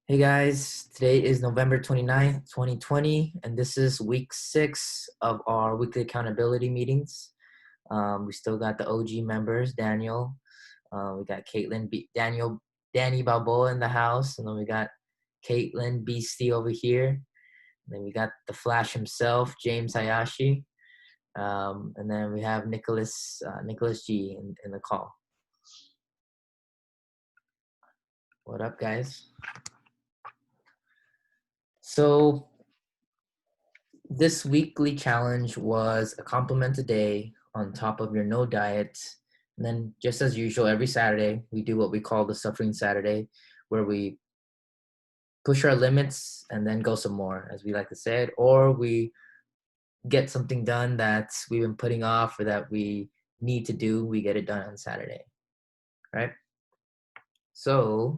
Hey guys, today is November 29th, 2020, and this is week 6 of our weekly accountability meetings. We still got the OG members, Daniel. We got Danny Balboa in the house, and then we got Caitlin Beastie over here. And then we got the Flash himself, James Hayashi. And then we have Nicholas G in the call. What up, guys? So this weekly challenge was a compliment a day on top of your no diet. And then just as usual, every Saturday, we do what we call the Suffering Saturday, where we push our limits and then go some more, as we like to say it, or we get something done that we've been putting off or that we need to do, we get it done on Saturday, right? So,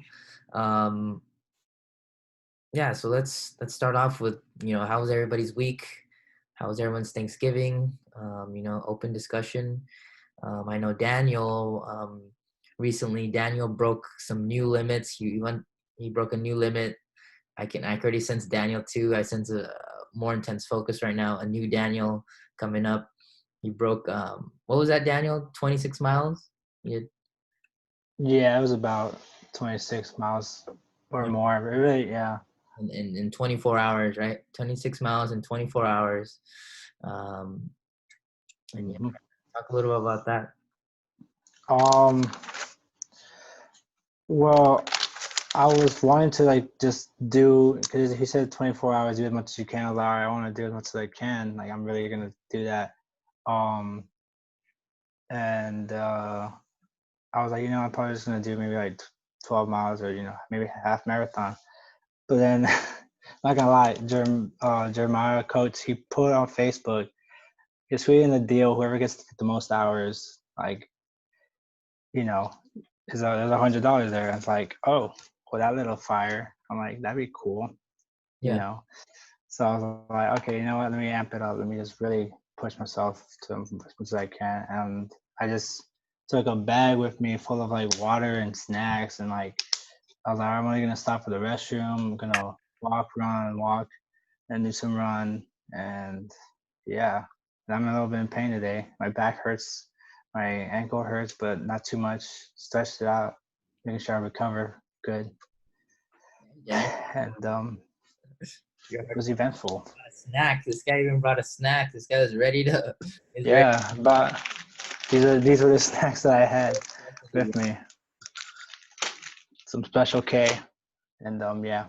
yeah, so let's start off with, how was everybody's week? How was everyone's Thanksgiving? Open discussion. I know Daniel, recently Daniel broke some new limits. He broke a new limit. I can already sense Daniel too. I sense a more intense focus right now. A new Daniel coming up. He broke what was that, Daniel? 26 miles? Yeah, it was about 26 miles or more. But really, yeah. In 24 hours, right? 26 miles in 24 hours. And yeah, talk a little bit about that. Well, I was wanting to just do, because he said 24 hours, do as much as you can. I was like, all right, I want to do as much as I can. Like, I'm really gonna do that. And I was like, I'm probably just gonna do maybe like 12 miles or maybe half marathon. But then, not gonna lie, Jermiah coach, he put on Facebook, it's really in the deal. Whoever gets the most hours, there's $100 there. And it's like, oh, well, that little fire. I'm like, that'd be cool, Yeah. So I was like, okay, you know what? Let me amp it up. Let me just really push myself to as much as I can. And I just took a bag with me full of water and snacks. And I was like, I'm only gonna stop for the restroom. I'm gonna walk, and do some run. And yeah, and I'm a little bit in pain today. My back hurts, my ankle hurts, but not too much. Stretched it out, making sure I recover good. Yeah. And it was eventful. Snack. This guy even brought a snack. This guy was ready to. Yeah, but these are the snacks that I had with me. Some Special K, and yeah.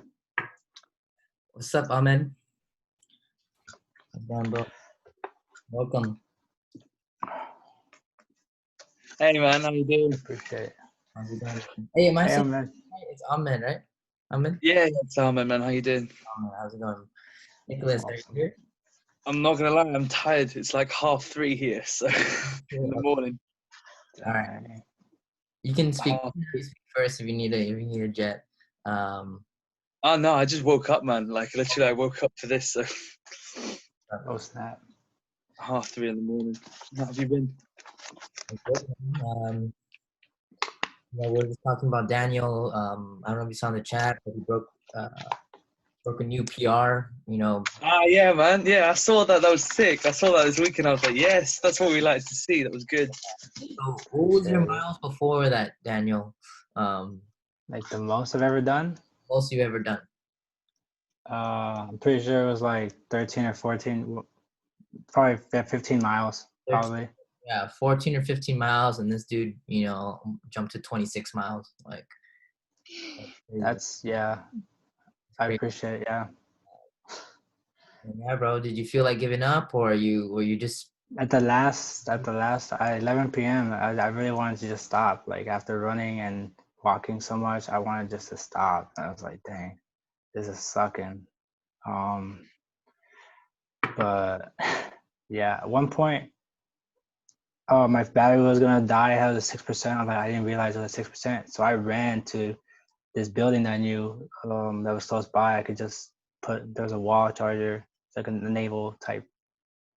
What's up, Amen? Bro. Welcome. Hey man, how you doing? Appreciate it. How's it going? Hey, am I saying man. it's Amen, right? Amen? Yeah, it's Ahmed, man. How you doing? Amen. How's it going? Nicholas, are you Awesome. here? I'm not gonna lie, I'm tired. It's like 3:30 here, so in the morning. All right. You can speak first if you need a jet. Oh no, I just woke up, man. Like literally, I woke up for this. So Oh snap! 3:30 in the morning. How have you been? We're just talking about Daniel. I don't know if you saw in the chat, but he broke a new PR. Yeah, man. Yeah, I saw that. That was sick. I saw that this weekend. I was like, yes, that's what we like to see. That was good. So, what was your miles before that, Daniel? The most I've ever done? Most you've ever done? I'm pretty sure it was 13 or 14, probably 15 miles, probably. Yeah, 14 or 15 miles, and this dude, jumped to 26 miles. That's I appreciate it. Yeah. Yeah, bro. Did you feel like giving up, or were you just at the last at 11 p.m. I really wanted to just stop. After running and walking so much, I wanted just to stop. I was like, dang, this is sucking. But yeah, at one point, my battery was gonna die. I had a 6%. I didn't realize it was 6%. So I ran to this building that I knew that was close by. I could just there was a wall charger. It's like a naval type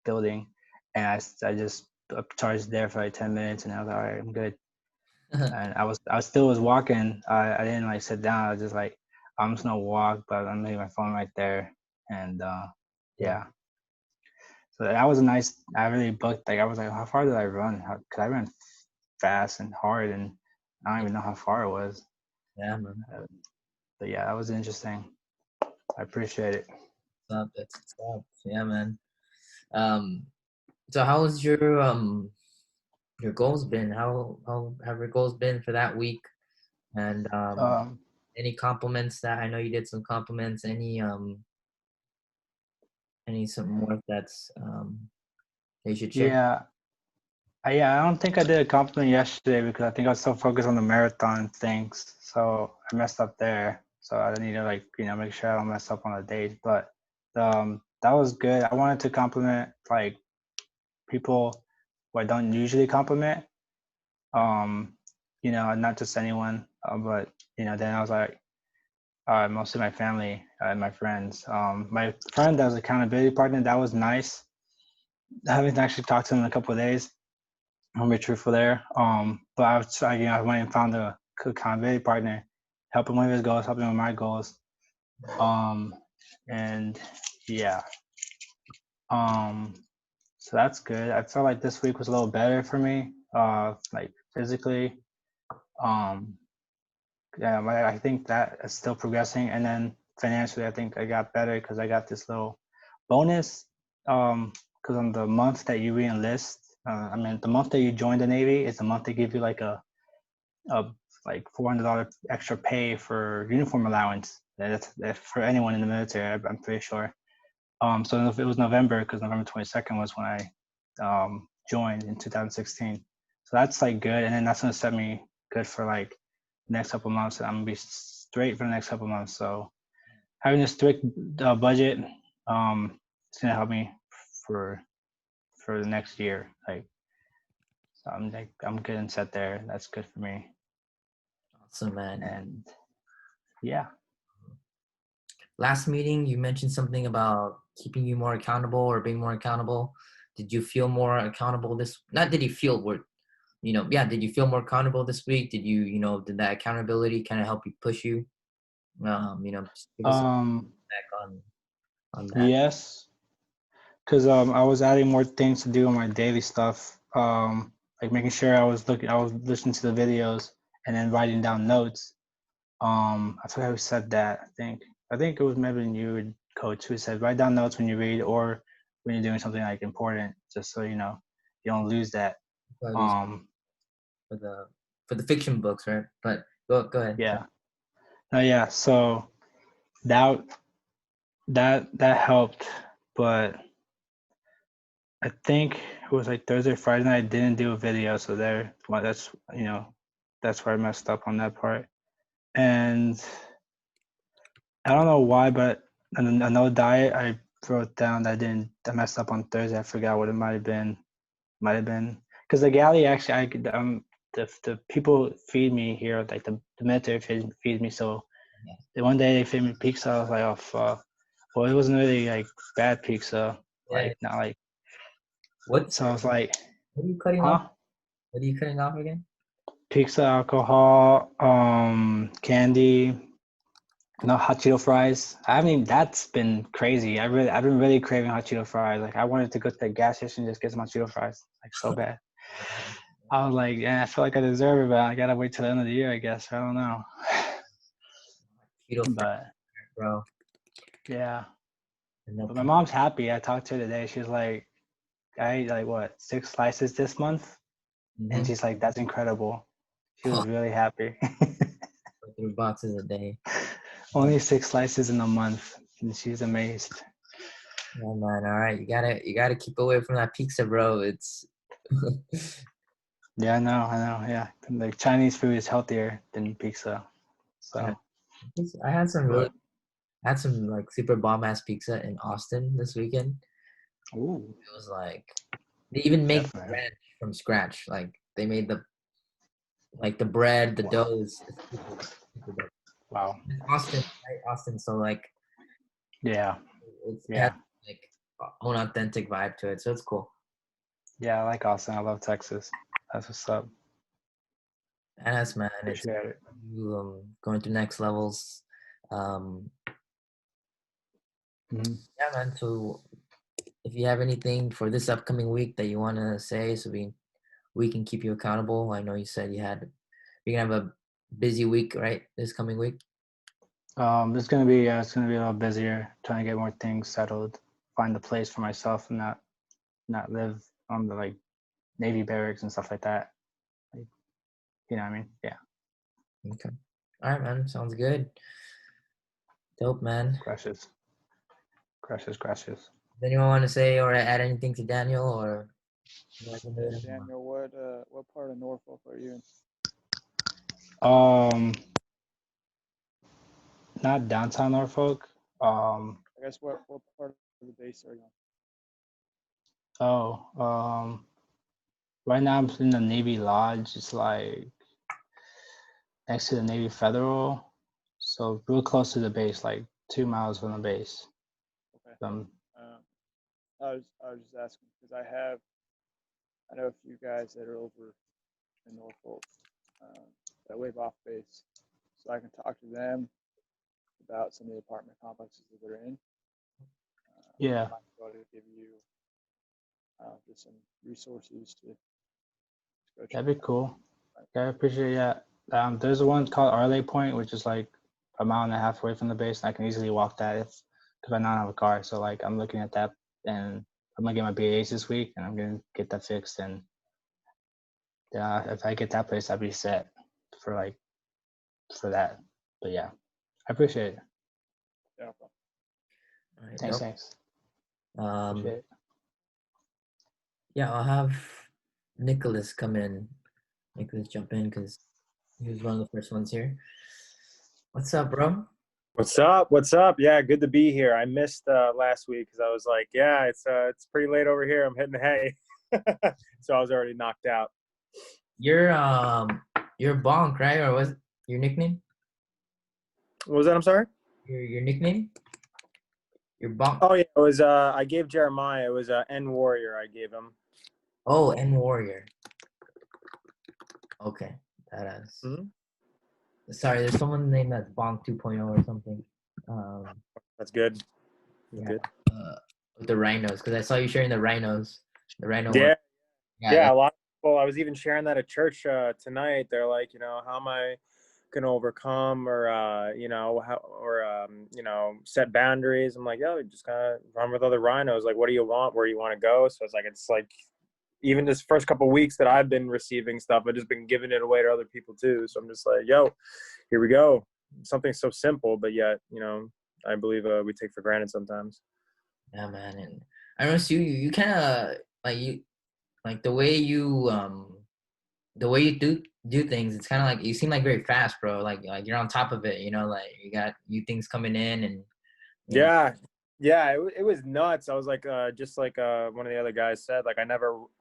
building, and I just charged there for 10 minutes, and I was like, all right, I'm good. And I still was walking. I didn't sit down. I was just I'm just gonna walk, but I'm leaving my phone right there, and yeah. So that was a nice. I really booked. Like I was like, how far did I run? Cause I ran fast and hard, and I don't even know how far it was. Yeah, man. But yeah, that was interesting. I appreciate it. What's up? That's what's up. Yeah, man. Um, so how was your goals been? How have your goals been for that week? And Um, any compliments that I know you did some compliments. Any some more that's that you should share? yeah, I don't think I did a compliment yesterday because I think I was so focused on the marathon things, so I messed up there. So I need to like make sure I don't mess up on the date. But that was good. I wanted to compliment like people who I don't usually compliment. Not just anyone, but then I was like, mostly my family and my friends. My friend that was accountability partner, that was nice. I haven't actually talked to him in a couple of days. I'm be truthful there. But I went and found a accountability partner, helping with his goals, helping with my goals. And yeah. Um, so that's good. I felt like this week was a little better for me. Like physically. Um, yeah, I think that is still progressing. And then financially, I think I got better because I got this little bonus. Because on the month that you re-enlist, the month that you join the Navy is the month they give you like a like $400 extra pay for uniform allowance. That's for anyone in the military. I'm pretty sure. So if it was November, because November 22nd was when I joined in 2016. So that's like good, and then that's gonna set me good for like the next couple months. I'm gonna be straight for the next couple months. So having a strict budget, it's gonna help me for the next year. Like, so I'm good and set there. That's good for me. Awesome, man. And yeah. Last meeting, you mentioned something about keeping you more accountable or being more accountable. Did you feel more accountable this? Not did you feel yeah. Did you feel more accountable this week? Did did that accountability kind of help you push you? Just give us a Um. feedback on that. Yes. Because I was adding more things to do on my daily stuff. Like making sure I was listening to the videos and then writing down notes. I forgot who said that. I think it was maybe you, coach, who said write down notes when you read or when you're doing something like important, just so you don't lose that. At least Um, for the fiction books, right? But go ahead. yeah. No, yeah. So that that helped, but I think it was like Thursday, Friday night. I didn't do a video, so that's where I messed up on that part. And I don't know why, but another diet I wrote down that I messed up on Thursday. I forgot what it might have been. Might have been because the galley actually the people feed me here, like the military feeds me. So the one day they feed me pizza. I was like, oh fuck. Well, it wasn't really like bad pizza, Yeah. like not like. What's So I was like, what are you cutting off? huh? What are you cutting off again? Pizza, alcohol, candy, no hot Cheeto fries. I mean, that's been crazy. I've been really craving hot Cheeto fries. Like, I wanted to go to the gas station and just get some hot Cheeto fries, like so bad. I was like, yeah, I feel like I deserve it, but I gotta wait till the end of the year, I guess. I don't know. Keto fry, But bro. yeah, And no but my mom's happy. I talked to her today. She's like, I ate like what 6 slices this month, and mm-hmm. she's like, that's incredible. She was really happy. 3 boxes a day. Only 6 slices in a month, and she's amazed. Yeah, man. All right, you gotta keep away from that pizza, bro. It's Yeah, I know. Yeah, like Chinese food is healthier than pizza. yeah. So, I had some but like super bomb ass pizza in Austin this weekend. ooh, It was like they even make the definitely. ranch from scratch. Like they made the bread, the Wow. doughs. It's super dope. Wow. It's Austin, right? Austin. So like Yeah, it has yeah, like own authentic vibe to it. So it's cool. yeah. I like Austin. I love Texas. That's what's up. And that's man, it's Appreciate it. you going to next levels. Mhm. Yeah, man. So if you have anything for this upcoming week that you want to say, so we can keep you accountable. I know you said you're gonna have a busy week, right? This coming week. It's gonna be a little busier, trying to get more things settled, find a place for myself, and not live on the like Navy barracks and stuff like that. Like, you know what I mean? Yeah. Okay. All right, man. Sounds good. Dope, man. Crashes. Does anyone want to say or add anything to Daniel or? Daniel, what part of Norfolk are you in? Not downtown Norfolk. I guess what part of the base are you on? Right now I'm in the Navy Lodge. It's like next to the Navy Federal, so real close to the base, like 2 miles from the base. Okay. I was just asking because I know a few guys that are over in Norfolk that live off base, so I can talk to them about some of the apartment complexes that they're in. Yeah, I might be able to give you just some resources to go check that'd be out. cool. Yeah, I appreciate that. There's one called Arley Point, which is like a mile and a half away from the base. And I can easily walk that because I don't have a car. So like I'm looking at that, and I'm gonna get my BAs this week, and I'm gonna get that fixed. And if I get that place, I'll be set for that. But yeah, I appreciate it. Yeah, no problem. All right, Thanks, dope. thanks. Um, Appreciate it. yeah, I'll have Nicholas come in. Nicholas jump in because he was one of the first ones here. What's up, bro? What's up? What's up? Yeah, good to be here. I missed last week because I was like, yeah, it's pretty late over here. I'm hitting the hay, so I was already knocked out. You're Bonk, right? Or was your nickname? What was that? I'm sorry. Your nickname? Your Bonk. Oh yeah, it was. I gave Jeremiah. It was N Warrior. I gave him. Oh, N Warrior. Okay, that is. Mhm. Sorry, there's someone named that's Bonk 2.0 or something. That's good. Yeah. Good. With the rhinos, because I saw you sharing the rhinos. The rhino one. Yeah, Yeah. yeah. A lot of people. I was even sharing that at church tonight. They're like, how am I gonna overcome or set boundaries? I'm like, yo, just kind of run with other rhinos. Like, what do you want? Where you want to go? So it's like even this first couple of weeks that I've been receiving stuff, I've just been giving it away to other people too. So I'm just like, yo, here we go. Something so simple, but yet, I believe we take for granted sometimes. Yeah, man. And I noticed you kind of like the way you do things. It's kind of like you seem like very fast, bro. Like you're on top of it. Like you got new things coming in and. Yeah, it was nuts. I was like, just like one of the other guys said, like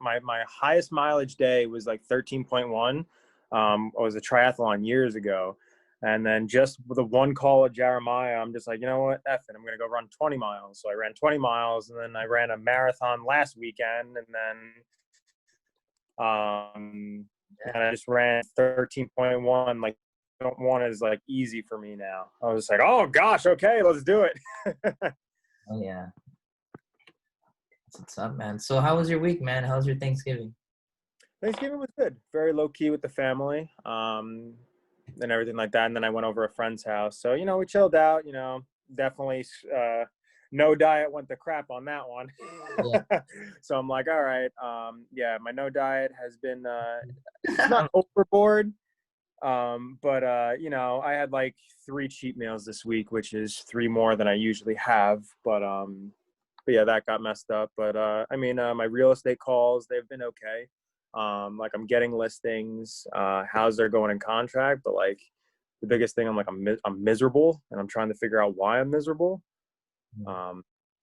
my highest mileage day was like 13.1. I was a triathlon years ago. And then just with the one call of Jeremiah, I'm just like, you know what, F it, I'm going to go run 20 miles. So I ran 20 miles and then I ran a marathon last weekend. And then and I just ran 13.1. Like, don't want is like easy for me now. I was like, oh gosh, okay, let's do it. Oh yeah. What's up, man? So how was your week, man? How was your Thanksgiving? Thanksgiving was good. Very low key with the family, and everything like that. And then I went over a friend's house. So, we chilled out, definitely, no diet went to crap on that one. Yeah. So I'm like, all right. Yeah, my no diet has been, it's not overboard. But I had like 3 cheat meals this week, which is 3 more than I usually have. But yeah, that got messed up. But my real estate calls, they've been okay. Like I'm getting listings, how's they're going in contract, but like the biggest thing, I'm miserable and I'm trying to figure out why I'm miserable.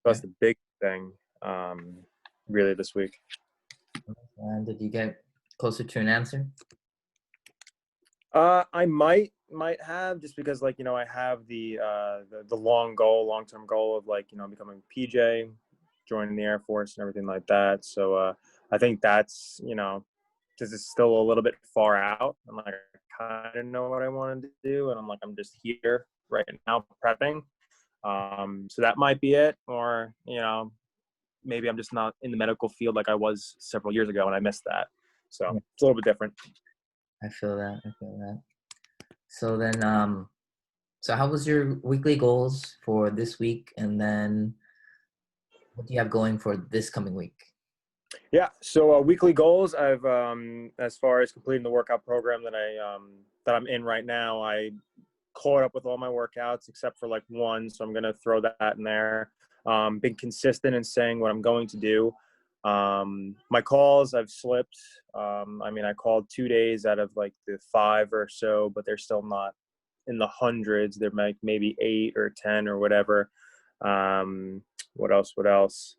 That's the big thing, really this week. And did you get closer to an answer? I might have, just because I have the long-term goal of becoming PJ, joining the Air Force and everything like that. So I think that's because it's still a little bit far out. I'm like, I kind of know what I wanted to do, and I'm just here. right now prepping. So that might be it, or maybe I'm just not in the medical field like I was several years ago and I missed that. So Yeah. it's a little bit different. I feel that. So then, so how was your weekly goals for this week, and then what do you have going for this coming week? Yeah. So weekly goals, I've as far as completing the workout program that I'm in right now, I caught up with all my workouts except for like one, so I'm gonna throw that in there. Been consistent in saying what I'm going to do. My calls, I've slipped. I called 2 days out of like the 5 or so, but they're still not in the hundreds. They're like maybe 8 or 10 or whatever. What else?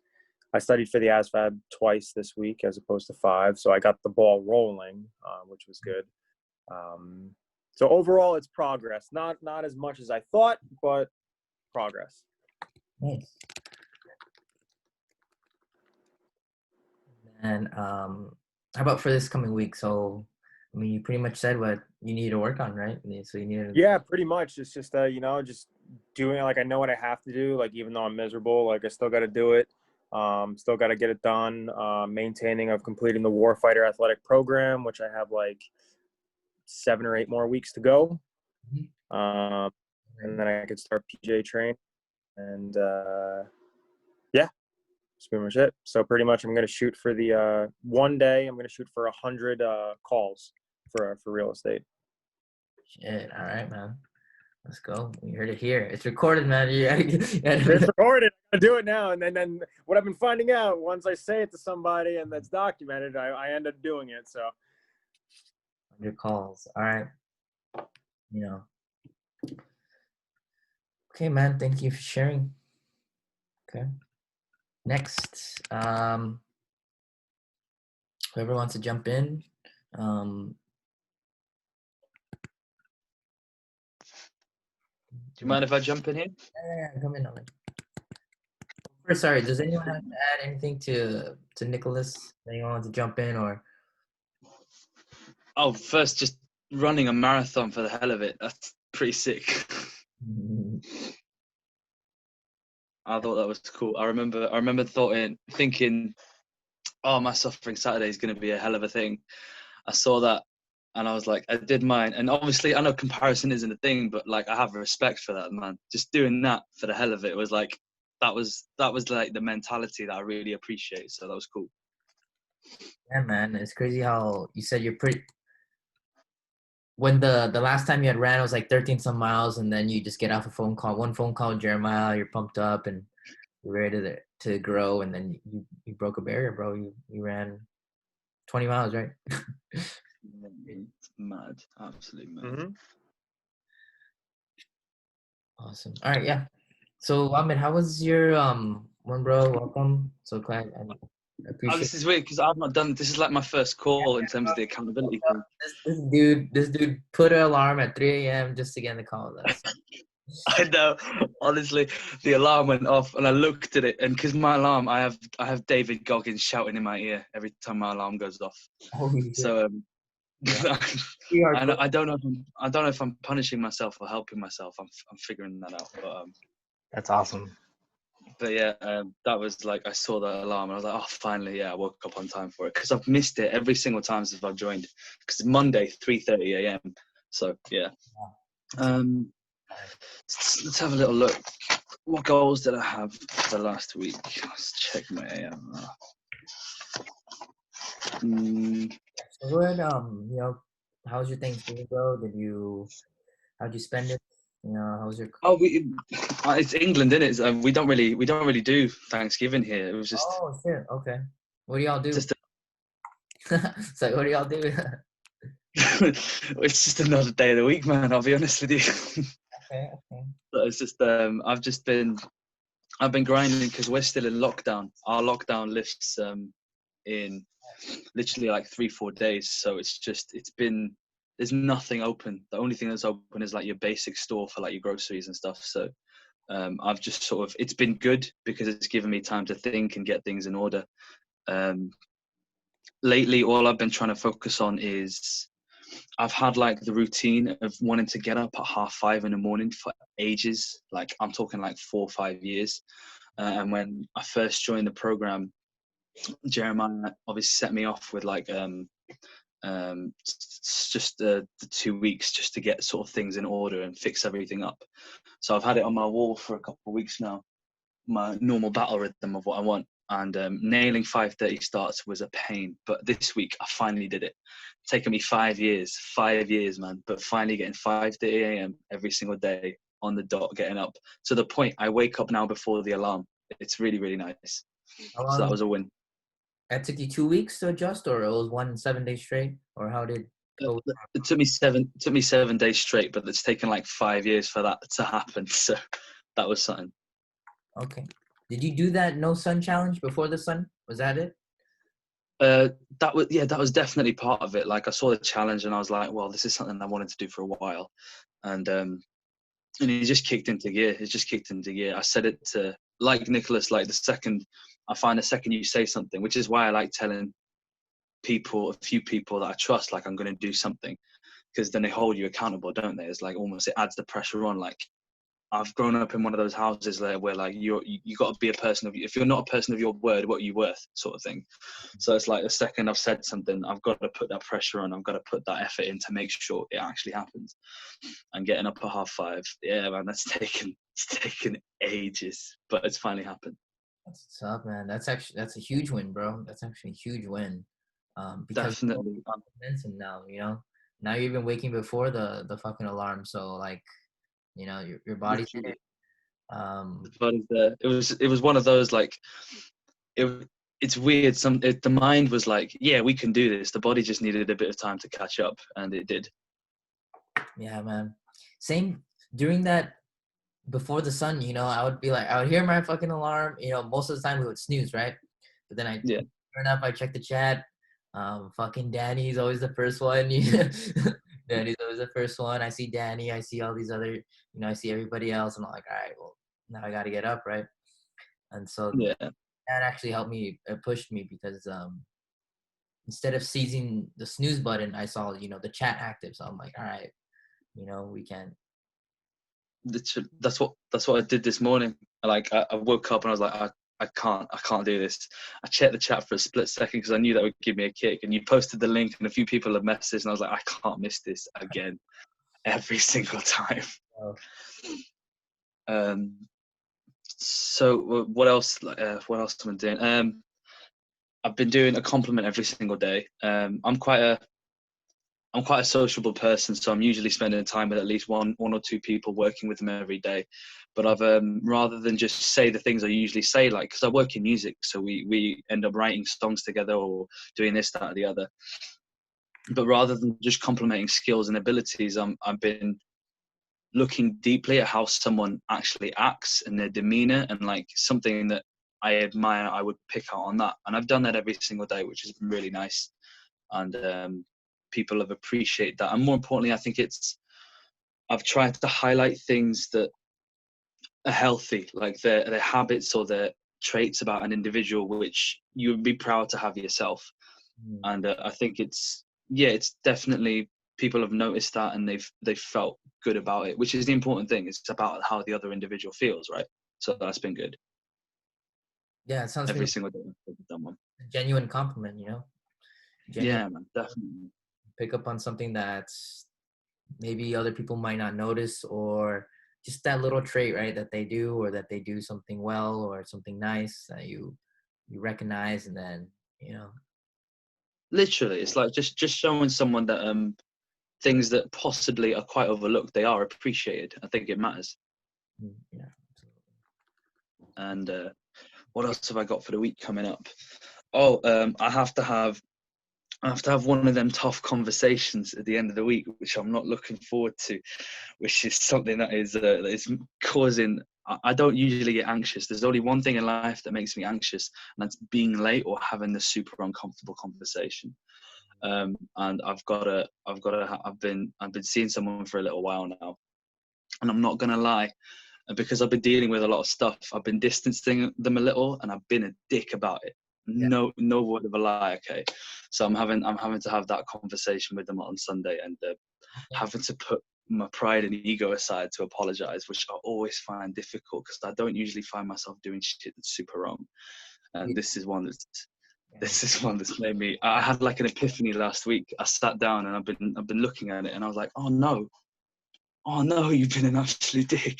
I studied for the ASVAB twice this week as opposed to 5, so I got the ball rolling, which was good. So overall, it's progress. Not as much as I thought, but progress. Nice. And how about for this coming week? So, you pretty much said what you need to work on, right? So you need to... Yeah, pretty much. It's just just doing it. Like, I know what I have to do. Like, even though I'm miserable, like I still got to do it. Still got to get it done. Maintaining of completing the Warfighter Athletic Program, which I have like 7 or 8 more weeks to go. And then I could start PJ training. And yeah, that's pretty much it. So pretty much I'm going to shoot for the one day. I'm going to shoot for 100 calls for real estate. Shit. All right, man. Let's go. You heard it here. It's recorded, man. It's recorded. I do it now. And then what I've been finding out, once I say it to somebody and that's documented, I end up doing it. So 100 calls. All right. Okay, man. Thank you for sharing. Okay. Next, whoever wants to jump in. Do you mind if I jump in here? Yeah, come in. First, sorry, does anyone have to add anything to Nicholas? Anyone want to jump in or? Oh, first, just running a marathon for the hell of it. That's pretty sick. I thought that was cool. I remember thinking, oh, my Suffering Saturday is going to be a hell of a thing. I saw that and I was like, I did mine. And obviously, I know comparison isn't a thing, but like, I have respect for that, man. Just doing that for the hell of it was like, that was like the mentality that I really appreciate. So that was cool. Yeah, man. It's crazy how you said you're pretty. When the last time you had ran, it was like 13 some miles, and then you just get off one phone call with Jeremiah, you're pumped up and you're ready to grow, and then you broke a barrier, bro. You ran 20 miles, right? It's mad. Absolutely mad. Mm-hmm. Awesome. All right, yeah. So, Ahmed, how was your one, bro? Welcome. So glad. I appreciate. Oh, this is weird because I've not done. This is like my first call in terms of the accountability thing. This dude put an alarm at 3 a.m. just to get in the call with us. I know. Honestly, the alarm went off, and I looked at it, and because my alarm, I have David Goggins shouting in my ear every time my alarm goes off. So I don't know if I'm punishing myself or helping myself. I'm figuring that out. But That's awesome. But yeah, that was like, I saw that alarm and I was like, oh, finally, yeah, I woke up on time for it. Because I've missed it every single time since I've joined. Because it's Monday, 3:30 a.m. So, yeah. Let's have a little look. What goals did I have for last week? Let's check my AM. So go ahead, how was your Thanksgiving, bro? How'd you spend it? How was your? Oh, it's England, isn't it? We don't really do Thanksgiving here. It was just. Oh shit! Okay. What do y'all do? Just So what do y'all do? It's just another day of the week, man. I'll be honest with you. Okay. But it's just I've been grinding because we're still in lockdown. Our lockdown lifts in literally like 3-4 days. So there's nothing open. The only thing that's open is like your basic store for like your groceries and stuff. So I've just it's been good because it's given me time to think and get things in order. Lately, all I've been trying to focus on is I've had like the routine of wanting to get up at 5:30 in the morning for ages. Like I'm talking like 4 or 5 years. And when I first joined the program, Jeremiah obviously set me off with like just the 2 weeks just to get sort of things in order and fix everything up. So I've had it on my wall for a couple of weeks now, my normal battle rhythm of what I want. And nailing 5:30 starts was a pain, but this week I finally did it. It's taken me 5 years, man, but finally getting 5:30 a.m. every single day on the dot, getting up to the point I wake up now before the alarm. It's really, really nice. How So that long? was a win. That took you 2 weeks to adjust, or it was 7 days straight, or how did? Oh, It took me 7 days straight, but it's taken like 5 years for that to happen. So that was something. okay. Did you do that no sun challenge before the sun? Was that it? That was definitely part of it. Like I saw the challenge and I was like, well, this is something I wanted to do for a while, and it just kicked into gear. It just kicked into gear. I said it to like Nicholas, like the second you say something, which is why I like telling a few people that I trust, like I'm going to do something, because then they hold you accountable, don't they? It's like almost it adds the pressure on. Like I've grown up in one of those houses where like you got to be a person of, if you're not a person of your word, what are you worth, sort of thing. So it's like the second I've said something, I've got to put that pressure on. I've got to put that effort in to make sure it actually happens. And getting up at 5:30, yeah, man, it's taken ages, but it's finally happened. That's what's up, man. That's a huge win, bro. That's actually a huge win. Because Definitely. momentum now, now you're even waking before the fucking alarm. So like, your body's in it. But it was one of those like it's weird. The mind was like, yeah, we can do this. The body just needed a bit of time to catch up, and it did. Yeah, man. Same during that before the sun. I would be like, I would hear my fucking alarm. Most of the time we would snooze, right? But then I turn up, I check the chat. Fucking Danny's always the first one. Danny's always the first one. I see Danny. I see all these other. I see everybody else. I'm like, all right, well, now I got to get up, right? And so that actually helped me. It pushed me because instead of seizing the snooze button, I saw the chat active. So I'm like, all right, we can. That's what I did this morning. Like I woke up and I was like, I can't do this. I checked the chat for a split second because I knew that would give me a kick. And you posted the link, and a few people have messaged, and I was like, I can't miss this again, every single time. Oh. So what else? What else am I doing? I've been doing a compliment every single day. I'm quite a sociable person, so I'm usually spending time with at least one or two people, working with them every day. But I've rather than just say the things I usually say, like, because I work in music, so we end up writing songs together or doing this, that, or the other. But rather than just complimenting skills and abilities, I've been looking deeply at how someone actually acts and their demeanor, and like something that I admire, I would pick out on that. And I've done that every single day, which has been really nice. And people have appreciated that. And more importantly, I think I've tried to highlight things that are healthy, like their habits or their traits about an individual, which you would be proud to have yourself. And I think it's definitely, people have noticed that, and they've felt good about it, which is the important thing. It's about how the other individual feels, right? So that's been good. Yeah, it sounds Every single day I've done one. a genuine compliment, Yeah, man, definitely. Pick up on something that's maybe other people might not notice, or just that little trait, right, that they do, or that they do something well or something nice that you recognize, and then Literally, it's like just showing someone that things that possibly are quite overlooked, they are appreciated. I think it matters. Yeah, absolutely. And what else have I got for the week coming up? Oh, I have to have one of them tough conversations at the end of the week, which I'm not looking forward to, which is something that is causing. I don't usually get anxious. There's only one thing in life that makes me anxious, and that's being late or having the super uncomfortable conversation. And I've been seeing someone for a little while now, and I'm not gonna lie, because I've been dealing with a lot of stuff, I've been distancing them a little, and I've been a dick about it. Yeah. No word of a lie. Okay, so I'm having to have that conversation with them on Sunday, and having to put my pride and ego aside to apologize, which I always find difficult because I don't usually find myself doing shit that's super wrong. And this is one that's made me. I had like an epiphany last week. I sat down and I've been looking at it, and I was like, oh no, you've been an absolute dick.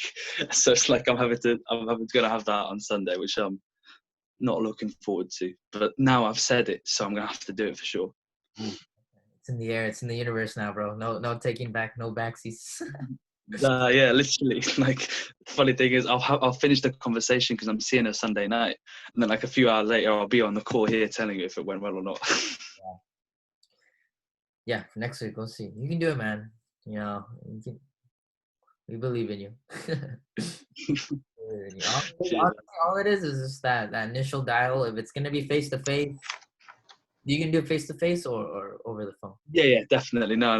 So it's like I'm gonna have that on Sunday, which I'm not looking forward to. But now I've said it, so I'm gonna have to do it for sure. It's in the air. It's in the universe now, bro. No taking back. No backseats. Yeah, literally. Like, the funny thing is, I'll finish the conversation because I'm seeing her Sunday night, and then like a few hours later, I'll be on the call here telling you if it went well or not. Yeah, for next week, we'll see. You can do it, man. You know, we believe in you. Honestly, all it is just that initial dial. If it's gonna be face to face, you can do it face to face or over the phone. Yeah, definitely. No,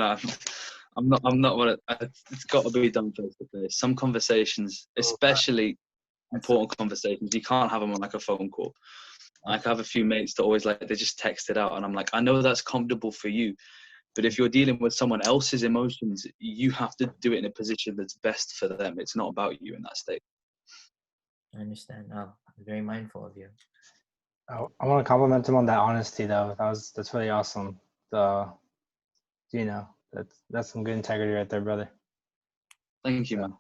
I'm not what it's got to be done face to face. Some conversations, especially important conversations, you can't have them on like a phone call. Like, I have a few mates that always like, they just text it out, and I'm like, I know that's comfortable for you, but if you're dealing with someone else's emotions, you have to do it in a position that's best for them. It's not about you in that state. I understand. I'm very mindful of you. I want to compliment him on that honesty, though. That's really awesome. That's some good integrity right there, brother. Thank you, man.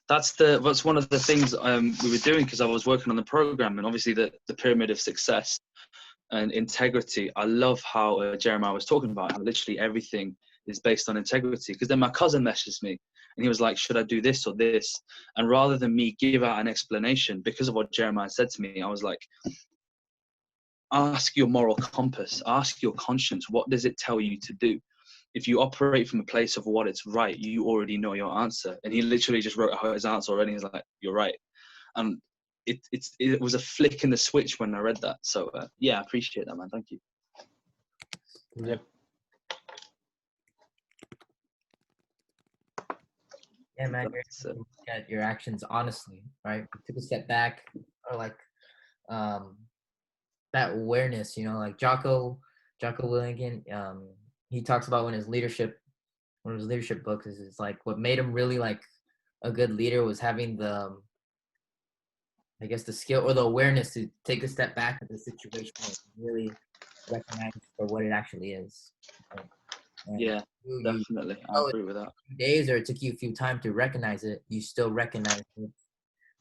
That's one of the things we were doing, because I was working on the program, and obviously the pyramid of success and integrity. I love how Jeremiah was talking about how literally everything is based on integrity. Because then my cousin messaged me and he was like, should I do this or this? And rather than me give out an explanation because of what Jeremiah said to me, I was like, ask your moral compass, ask your conscience, what does it tell you to do? If you operate from a place of what it's right, you already know your answer. And he literally just wrote out his answer already. He's like, you're right. And it was a flick in the switch when I read that. So yeah, I appreciate that, man. Thank you. Yep. Yeah, man. You're looking at your actions honestly, right? You took a step back, or like that awareness. You know, like Jocko Willingen. He talks about one of his leadership books is like what made him really like a good leader was having the I guess the skill or the awareness to take a step back at the situation and really recognize for what it actually is. Right? Yeah, definitely. I agree with that. Days or it took you a few time to recognize it, you still recognize it,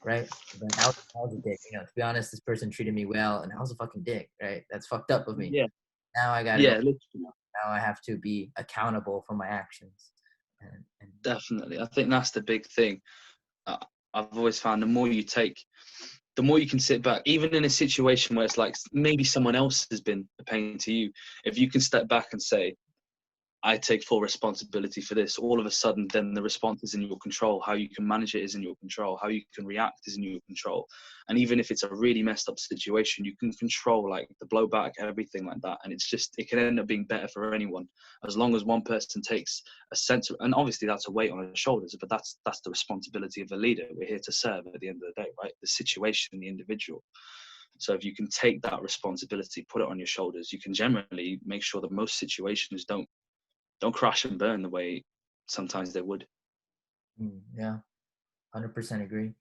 right? But I was a dick. You know, to be honest, this person treated me well, and I was a fucking dick, right? That's fucked up of me. Yeah. Now I gotta Yeah, go. literally. Now I have to be accountable for my actions. And Definitely. I think that's the big thing. I've always found the more you take, the more you can sit back, even in a situation where it's like maybe someone else has been a pain to you. If you can step back and say, I take full responsibility for this, all of a sudden then the response is in your control. How you can manage it is in your control. How you can react is in your control. And even if it's a really messed up situation, you can control like the blowback, everything like that. And it can end up being better for anyone as long as one person takes a sense of, and obviously that's a weight on their shoulders, but that's the responsibility of a leader. We're here to serve at the end of the day, right? The situation, the individual. So if you can take that responsibility, put it on your shoulders, you can generally make sure that most situations don't crash and burn the way sometimes they would. Yeah, 100% agree.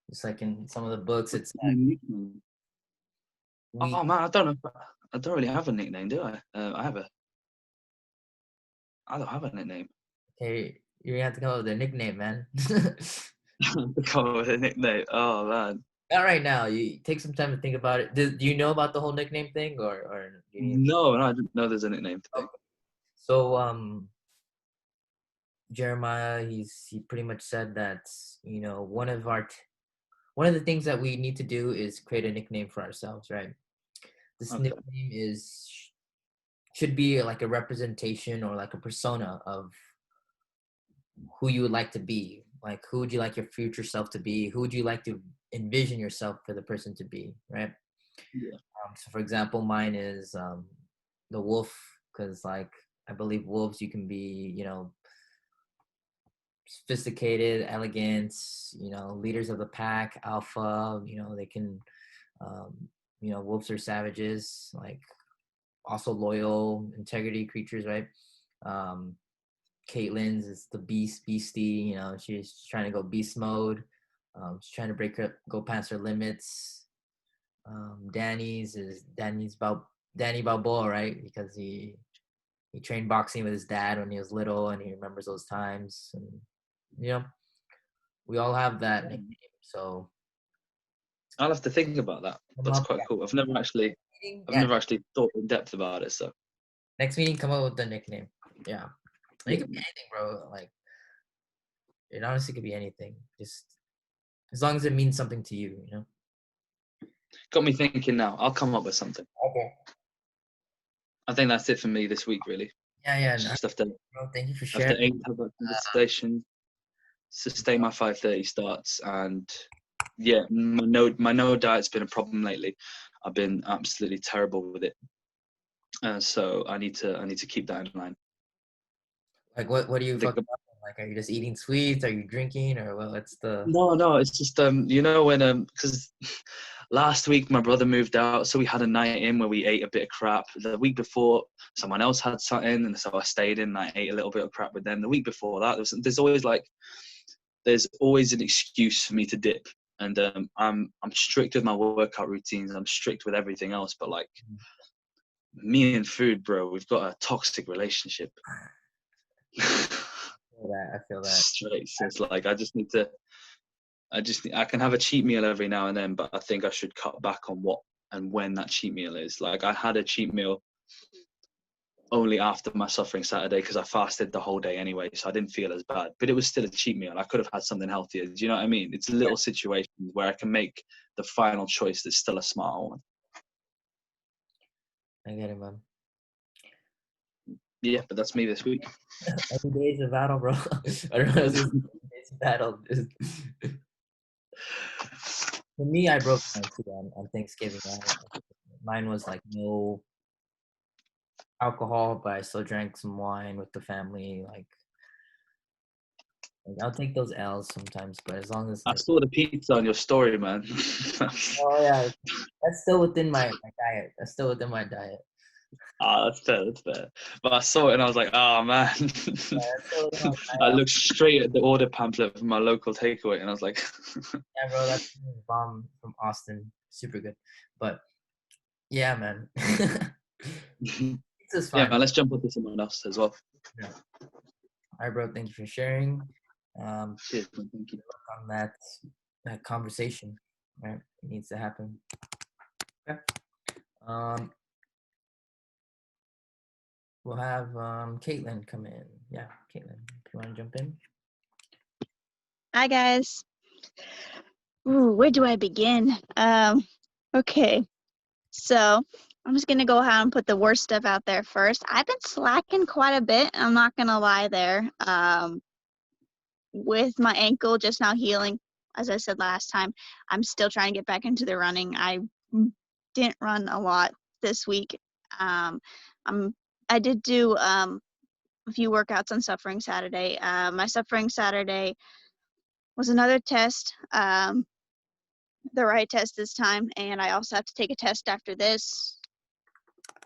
Just like in some of the books, it's oh man, I don't really have a nickname, do I? I don't have a nickname. Okay, you're gonna have to come up with a nickname, man. Come up with a nickname. Oh man. Not right now. You take some time to think about it. Do you know about the whole nickname thing, or No, I didn't know there's a nickname thing. Okay. So Jeremiah, he pretty much said that, you know, one of the things that we need to do is create a nickname for ourselves, right? This nickname should be like a representation or like a persona of who you would like to be. Like, who would you like your future self to be? Who would you like to envision yourself for the person to be, right? Yeah. So for example, mine is the wolf, because like I believe wolves, you can be, you know, sophisticated, elegant, you know, leaders of the pack, alpha, you know, they can wolves are savages, like also loyal, integrity creatures, right? Caitlin's is the beastie. She's trying to go beast mode. She's trying to go past her limits. Danny Balboa, right? Because he trained boxing with his dad when he was little, and he remembers those times. And we all have that nickname. So I'll have to think about that. That's quite cool. I've never actually thought in depth about it. So next meeting, come up with the nickname. Yeah, it could be anything, bro. Like it honestly could be anything. Just as long as it means something to you, got me thinking now. I'll come up with something. Okay. I think that's it for me this week, really. Yeah. Just have to. Bro, thank you for Have sharing. to aim to have a conversation, sustain my 5:30 starts, and yeah, my no diet's been a problem lately. I've been absolutely terrible with it, so I need to keep that in line. Like what do you fucking like? Are you just eating sweets? Are you drinking, or what's the? No, it's just when because last week my brother moved out, so we had a night in where we ate a bit of crap. The week before, someone else had something, and so I stayed in and I ate a little bit of crap with them. The week before that, there's always an excuse for me to dip, and I'm strict with my workout routines. I'm strict with everything else, but like me and food, bro, we've got a toxic relationship. I feel that. Straight. So it's like I can have a cheat meal every now and then, but I think I should cut back on what and when that cheat meal is. Like I had a cheat meal only after my suffering Saturday because I fasted the whole day anyway, so I didn't feel as bad. But it was still a cheat meal. I could have had something healthier. Do you know what I mean? It's little situations where I can make the final choice that's still a smart one. I get it, man. Yeah, but that's me this week. Every day is a battle, bro. I don't know. It's a battle. For me, I broke mine too on Thanksgiving. Mine was like no alcohol, but I still drank some wine with the family. Like I'll take those L's sometimes, but as long as I saw the pizza on your story, man. oh yeah, that's still within my diet. That's still within my diet. That's fair. But I saw it and I was like, oh man. I looked straight at the order pamphlet from my local takeaway and I was like, yeah, bro, that's bomb from Austin. Super good. But yeah, man. Pizza's fine. Yeah, man, let's jump onto someone else as well. Yeah. All right, bro. Thank you for sharing. Cheers, man, thank you. On that conversation, right? It needs to happen. Okay. We'll have Caitlin come in. Yeah, Caitlin, if you want to jump in. Hi, guys. Ooh, where do I begin? Okay. So I'm just going to go ahead and put the worst stuff out there first. I've been slacking quite a bit. I'm not going to lie there. With my ankle just now healing, as I said last time, I'm still trying to get back into the running. I didn't run a lot this week. I did do a few workouts on Suffering Saturday. My Suffering Saturday was another test, the right test this time, and I also have to take a test after this,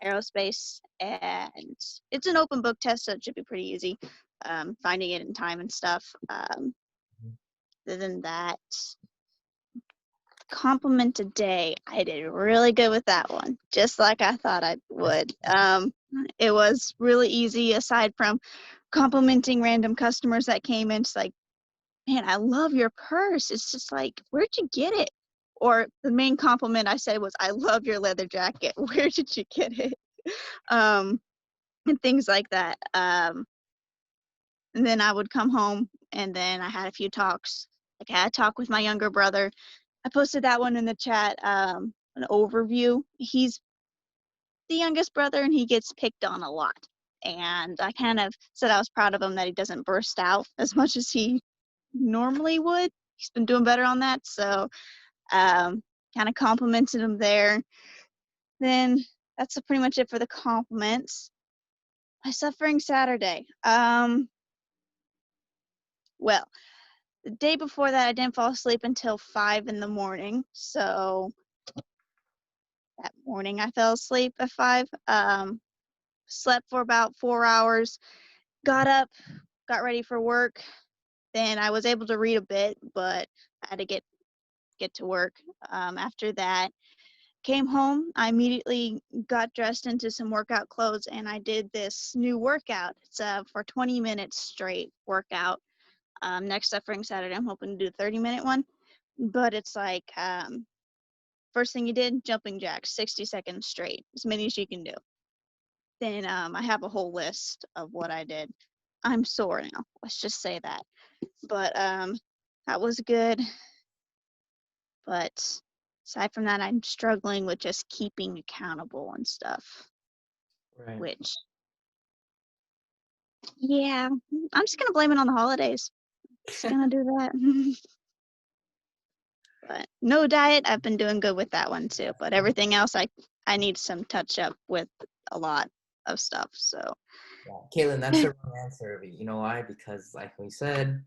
aerospace, and it's an open book test, so it should be pretty easy, finding it in time and stuff. Other than that, compliment a day, I did really good with that one, just like I thought I would. It was really easy, aside from complimenting random customers that came in. It's like, man, I love your purse. It's just like, where'd you get it? Or the main compliment I said was, I love your leather jacket. Where did you get it? And things like that. And then I would come home, and then I had a few talks. Like I had a talk with my younger brother. I posted that one in the chat, an overview. He's the youngest brother, and he gets picked on a lot. And I kind of said I was proud of him that he doesn't burst out as much as he normally would. He's been doing better on that, so kind of complimented him there. Then that's pretty much it for the compliments. My Suffering Saturday. Well, the day before that, I didn't fall asleep until 5 in the morning, so that morning I fell asleep at 5. Slept for about 4 hours, got up, got ready for work. Then I was able to read a bit, but I had to get to work. After that, came home. I immediately got dressed into some workout clothes, and I did this new workout. It's for 20 minutes straight workout. Next up, for Saturday, I'm hoping to do a 30-minute one. But it's like, first thing you did, jumping jacks, 60 seconds straight, as many as you can do. Then I have a whole list of what I did. I'm sore now. Let's just say that. But that was good. But aside from that, I'm struggling with just keeping accountable and stuff. Right. Which, yeah, I'm just gonna blame it on the holidays. Just gonna do that. But no diet, I've been doing good with that one too. But everything else, I need some touch up with a lot of stuff. So Yeah. Caitlin, that's the wrong answer. You know why? Because like we said,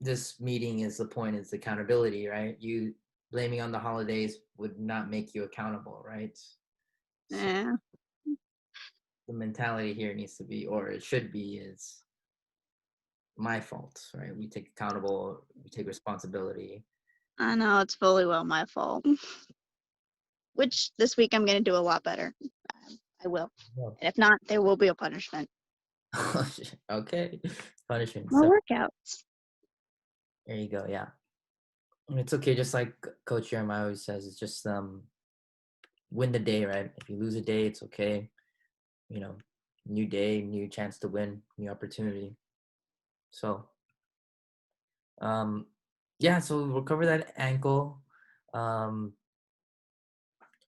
this meeting is the point, is accountability, right? You blaming on the holidays would not make you accountable, right? So yeah, the mentality here needs to be, or it should be, is my fault, right? We take accountable, we take responsibility. I know it's fully well my fault. Which this week I'm gonna do a lot better. I will. Well, And if not, there will be a punishment. okay, punishment. More So workouts. there you go. Yeah, and it's okay. Just like Coach Jeremiah always says, it's just win the day, right? If you lose a day, it's okay. You know, new day, new chance to win, new opportunity. So, yeah. So we'll cover that ankle.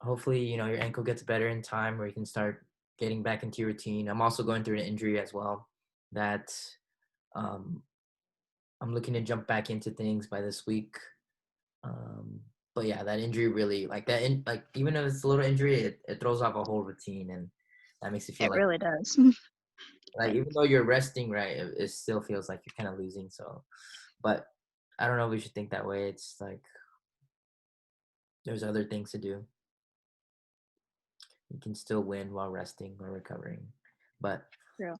Hopefully, you know, your ankle gets better in time where you can start getting back into your routine. I'm also going through an injury as well that I'm looking to jump back into things by this week. But yeah, that injury really, like that, like even if it's a little injury, it throws off a whole routine, and that makes it feel It like really does. even though you're resting, right, it still feels like you're kind of losing. So, but I don't know if we should think that way. It's like there's other things to do. You can still win while resting or recovering. But True.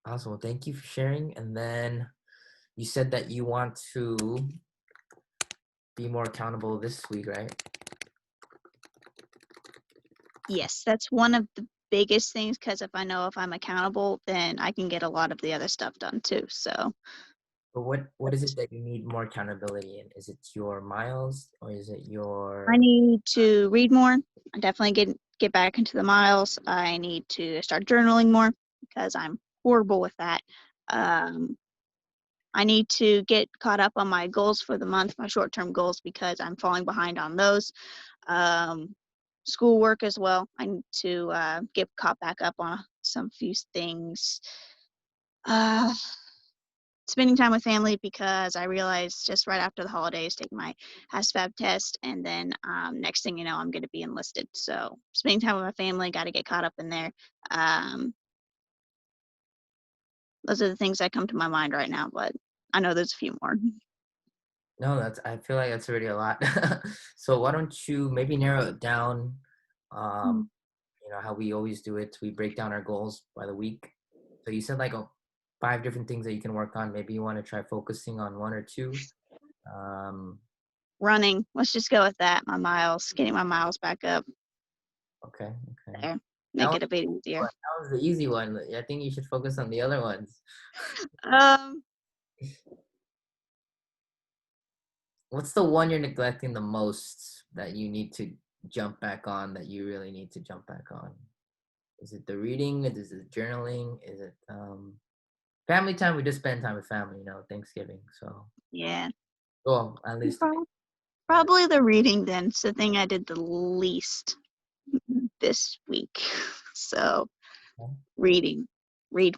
awesome. Well, thank you for sharing. And then you said that you want to be more accountable this week, right? Yes, that's one of the biggest things, because if I'm accountable, then I can get a lot of the other stuff done too. So But what is it that you need more accountability in? Is it your miles, or is it your? I need to read more. I definitely get back into the miles. I need to start journaling more because I'm horrible with that. I need to get caught up on my goals for the month, my short-term goals, because I'm falling behind on those. Schoolwork as well. I need to get caught back up on some few things. Spending time with family, because I realized just right after the holidays, taking my HACCP test, and then next thing you know, I'm going to be enlisted. So spending time with my family, got to get caught up in there. Those are the things that come to my mind right now, but I know there's a few more. No, I feel like that's already a lot. So why don't you maybe narrow it down? You know how we always do it. We break down our goals by the week. So you said like 5 different things that you can work on. Maybe you want to try focusing on 1 or 2. Running. Let's just go with that. My miles, getting my miles back up Okay. there. Make it a bit easier. That was the easy one. I think you should focus on the other ones. What's the one you're neglecting the most that you need to jump back on, that you really need to jump back on? Is it the reading? Is it journaling? Is it family time? We just spend time with family, you know, Thanksgiving. So Yeah. well, at least Probably the reading then. It's the thing I did the least this week. So read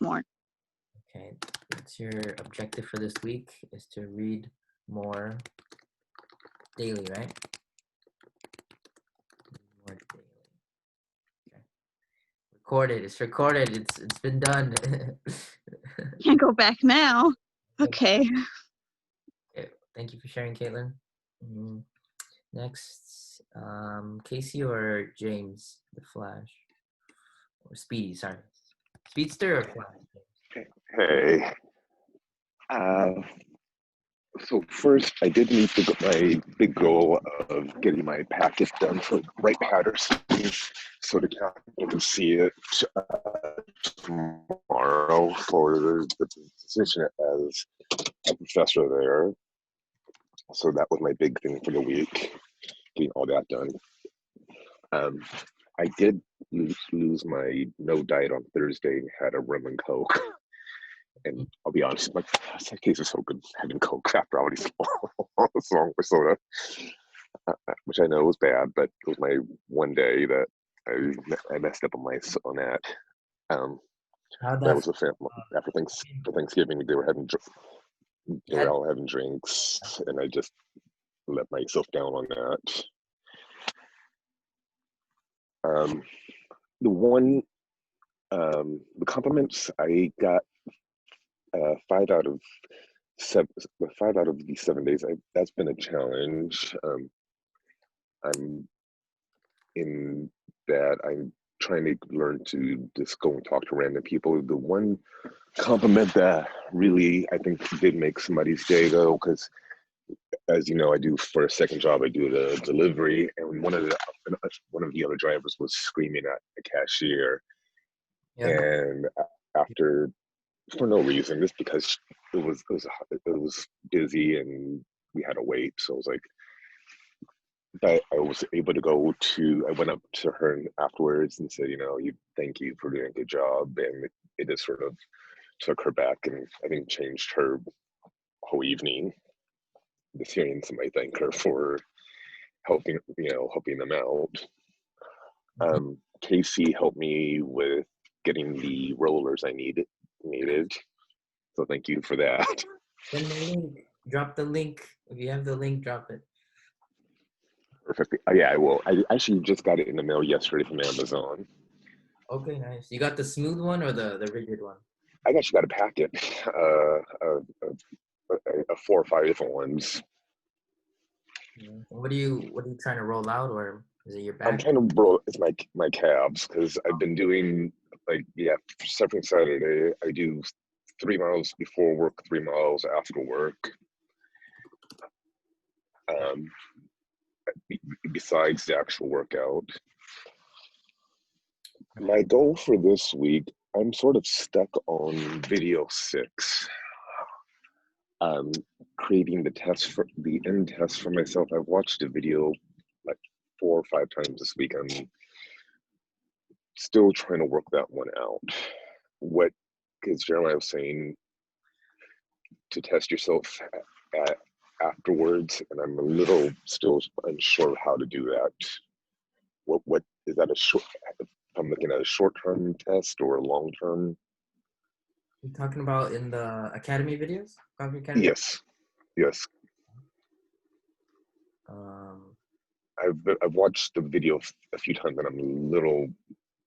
more. okay. What's your objective for this week? Is to read more daily, right? More daily. Okay. Recorded. It's recorded. It's been done. Can't go back now. Okay. Okay. Thank you for sharing, Caitlin. Next, Casey or James, the Flash, or Speedy? Sorry, Speedster or Flash? Hey. Uh, so first, I did meet my big goal of getting my packet done for Wright Patterson, so the captain can see it tomorrow for the position as a professor there. So that was my big thing for the week, getting all that done. I did lose my no diet on Thursday and had a rum and coke. And I'll be honest, my case is so good having coke after all these long soda, which I know was bad, but it was my one day that I messed up on that. That was a family after Thanksgiving. They were all having drinks, and I just let myself down on that. The compliments I got, 5 out of 7. 5 out of the 7 days. That's been a challenge. I'm in that I'm trying to learn to just go and talk to random people. The one compliment that really I think did make somebody's day though, because as you know, I do for a second job, I do the delivery, and one of the other drivers was screaming at the cashier, and after, for no reason, just because it was busy and we had to wait, so I was like, but I was able to I went up to her afterwards and said, thank you for doing a good job, and it just sort of took her back, and I think changed her whole evening. Just hearing somebody thank her for helping them out. Casey helped me with getting the rollers I needed. So thank you for that. Send the link. Drop the link. If you have the link, drop it. Perfect. Yeah, I will. I actually just got it in the mail yesterday from Amazon. Okay, nice. You got the smooth one or the rigid one? I actually got a packet, a 4 or 5 different ones. What are you trying to roll out, or is it your back? I'm trying to roll. It's my calves, because I've been doing every Saturday I do 3 miles before work, 3 miles after work. Besides the actual workout. My goal for this week, I'm sort of stuck on video 6. Creating the end test for myself. I've watched a video like 4 or 5 times this week. I'm still trying to work that one out. Because Jeremiah was saying to test yourself afterwards, and I'm a little still unsure of how to do that. What is that if I'm looking at a short-term test or a long-term? You talking about in the Academy videos? Academy? Yes. I've watched the video a few times, and I'm a little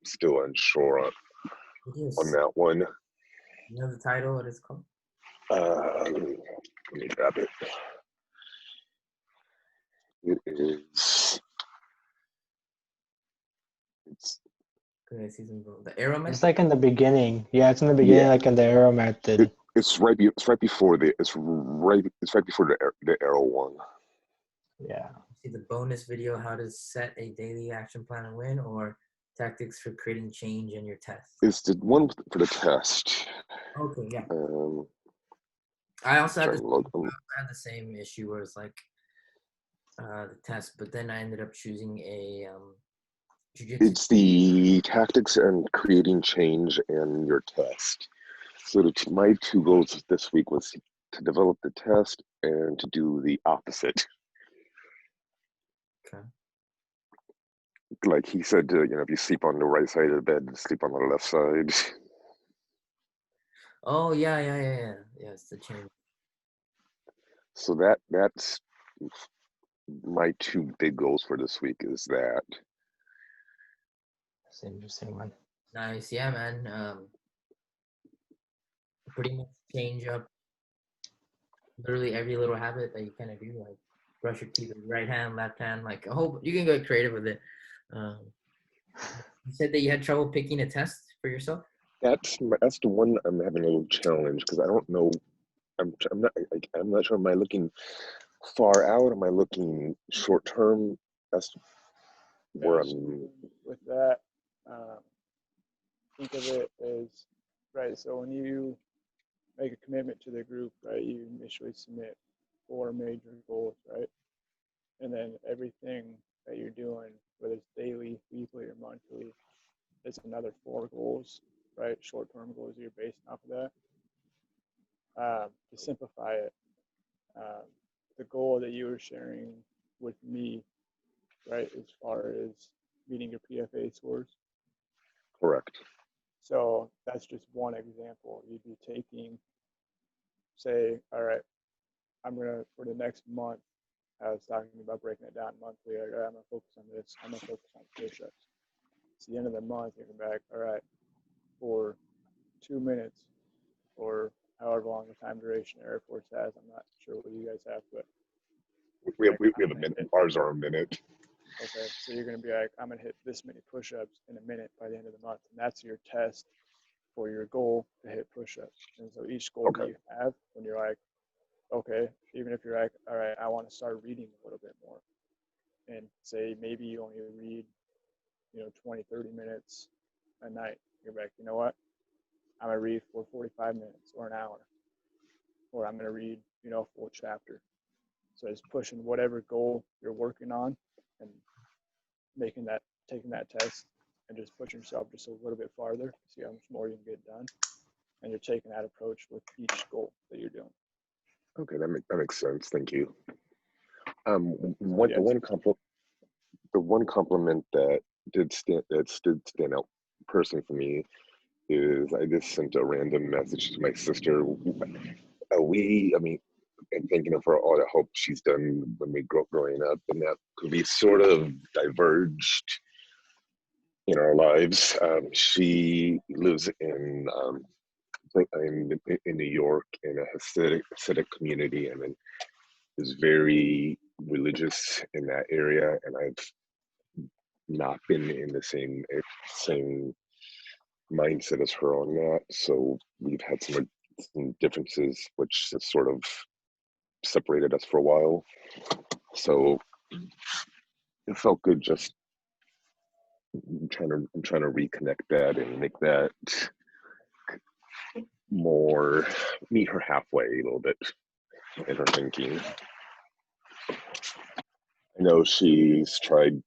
still unsure on that one. You know the title, what it's called? Let me grab it. It is. The arrow method? It's like in the beginning. Yeah, it's in the beginning, like in the arrow method. It's right before the arrow one. Yeah. See the bonus video, how to set a daily action plan and win, or tactics for creating change in your test? It's the one for the test. Okay, yeah. I also had the same issue where it's like the test, but then I ended up choosing a jiu-jitsu. It's the tactics and creating change in your test. So my 2 goals this week was to develop the test and to do the opposite. Okay. Like he said, if you sleep on the right side of the bed, sleep on the left side. Oh yeah. It's the change. So that's my 2 big goals for this week. Is that? That's an interesting one. Nice, yeah, man. Pretty much change up literally every little habit that you kind of do, like brush your teeth with your right hand, left hand, like a whole. You can get creative with it. Um, you said that you had trouble picking a test for yourself. That's the one I'm having a little challenge because I don't know. I'm not sure. Am I looking far out? Am I looking short term? That's where Yeah, I'm. so with that, um, think of it as, right, so when you make a commitment to the group, right, you initially submit 4 major goals, right? And then everything that you're doing, whether it's daily, weekly, or monthly, is another 4 goals, right? Short-term goals that you're basing off of that. To simplify it, the goal that you were sharing with me, right, as far as meeting your PFA scores. Correct. So that's just one example. You'd be taking, say, all right, for the next month, I was talking about breaking it down monthly. Like, all right, I'm gonna focus on this. I'm gonna focus on push-ups. It's the end of the month. You come back. All right, for 2 minutes, or however long the time duration Air Force has. I'm not sure what you guys have, but We have a minute. Ours are a minute. okay, so you're gonna be like, I'm gonna hit this many push-ups in a minute by the end of the month, and that's your test for your goal to hit push-ups. And so each goal that you have, when you're like, okay, even if you're like, all right, I want to start reading a little bit more, and say maybe you only read, 20, 30 minutes a night. You're like, you know what? I'm gonna read for 45 minutes or an hour, or I'm gonna read, a full chapter. So it's pushing whatever goal you're working on and taking that test and just pushing yourself just a little bit farther, see how much more you can get done. And you're taking that approach with each goal that you're doing. Okay, that makes sense. Thank you. So, yeah, The one compliment that did stand out personally for me is I just sent a random message to my sister. And thanking her for all the help she's done when we growing up, and that could be sort of diverged in our lives. She lives in New York in a Hasidic community, and is very religious in that area, and I've not been in the same mindset as her on that. So we've had some differences, which has sort of separated us for a while. So it felt good just I'm trying to reconnect that and make that more meet her halfway a little bit in her thinking. I know she's tried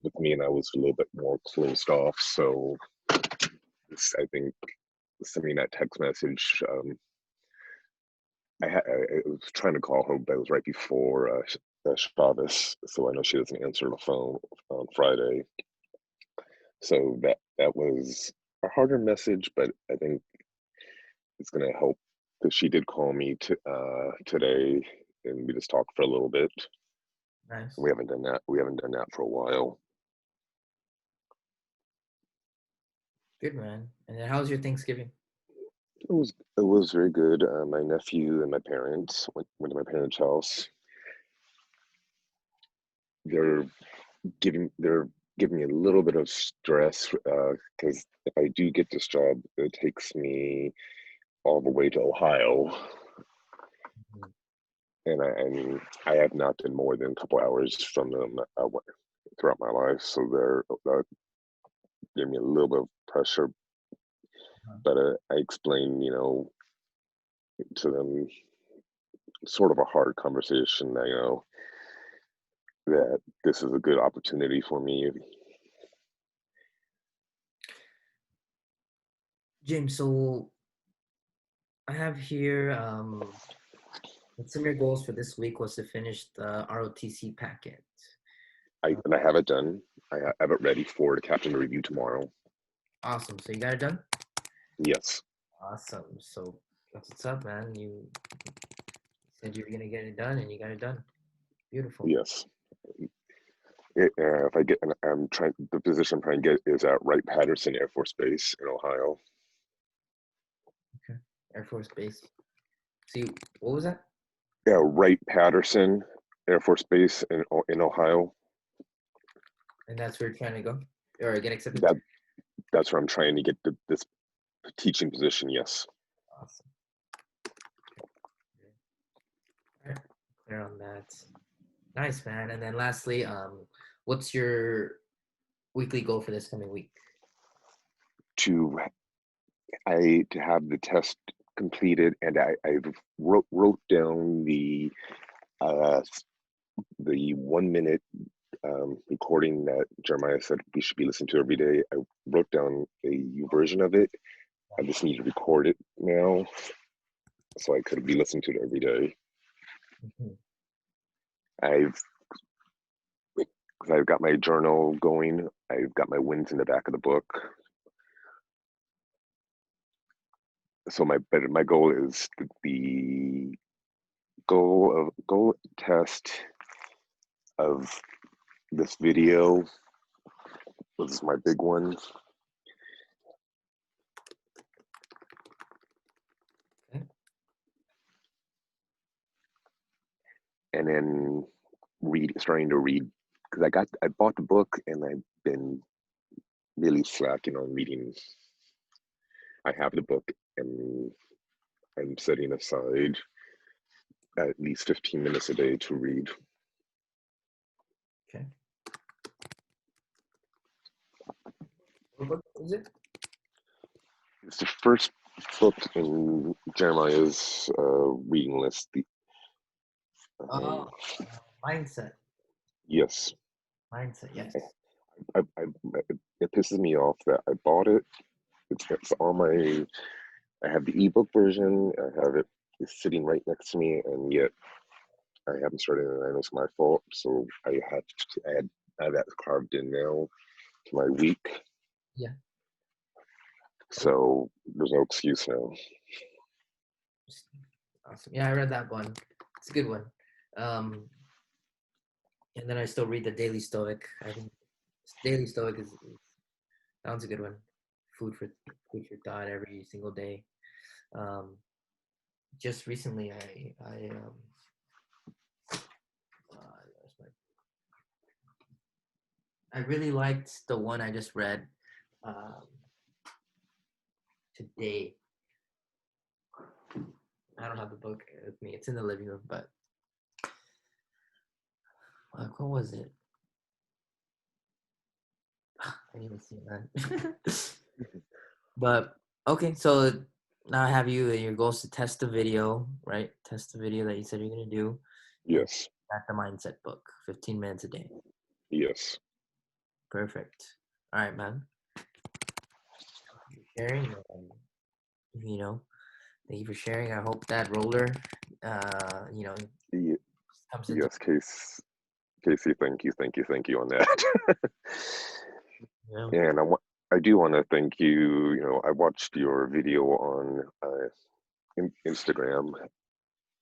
with me, and I was a little bit more closed off. So I think sending that text message, I was trying to call her, but it was right before Shabbos, so I know she doesn't answer the phone on Friday. So that was a harder message, but I think it's gonna help because she did call me today, and we just talked for a little bit. Nice. We haven't done that. We haven't done that for a while. Good, man. And then how's your Thanksgiving? It was very good. My nephew and my parents went to my parents' house. They're giving me a little bit of stress because if I do get this job, it takes me all the way to Ohio, and I have not been more than a couple hours from them throughout my life, so they're giving me a little bit of pressure. But I explained, to them sort of a hard conversation, that this is a good opportunity for me. James, so I have here some of your goals for this week was to finish the ROTC packet. I have it done. I have it ready for the captain to review tomorrow. Awesome. So you got it done? Yes. Awesome. So that's what's up, man. You said you were gonna get it done, and you got it done. Beautiful. Yes. If I get, the position I'm trying to get is at Wright-Patterson Air Force Base in Ohio. Okay. Air Force Base. See, what was that? Yeah, Wright-Patterson Air Force Base in Ohio. And that's where you're trying to go or get accepted? That's where I'm trying to get this teaching position. Yes. Awesome. All right. Clear on that. Nice, man. And then lastly, what's your weekly goal for this coming week? To have the test completed, and I've wrote down the 1 minute recording that Jermiah said we should be listening to every day. I wrote down a version of it. I just need to record it now, so I could be listening to it every day. Mm-hmm. I've got my journal going. I've got my wins in the back of the book. So my goal is the goal test of this video. This is my big one. Okay. And then starting to read, because I bought the book and I've been really slacking on reading. I have the book and I'm setting aside at least 15 minutes a day to read. Okay. What book is it? It's the first book in Jeremiah's reading list. Mindset. Yes. Mindset, yes. It pisses me off that I bought it. It's on my. I have the ebook version. I have it's sitting right next to me, and yet I haven't started it, and I know it's my fault. So I have to add that carved in now to my week. Yeah. So there's no excuse now. Awesome. Yeah, I read that one. It's a good one. And then I still read the Daily Stoic. I think Daily Stoic sounds a good one. Food for thought every single day. Just recently, I really liked the one I just read today. I don't have the book with me. It's in the living room, but what was it? I didn't even see it, man. But okay, so now I have you and your goal is to test the video, right? Test the video that you said you're gonna do. Yes. At the mindset book, 15 minutes a day. Yes. Perfect. All right, man. Sharing, you know, thank you for sharing. I hope that roller, comes into. Yes, Casey, thank you on that. And I do want to thank you. You know, I watched your video on Instagram.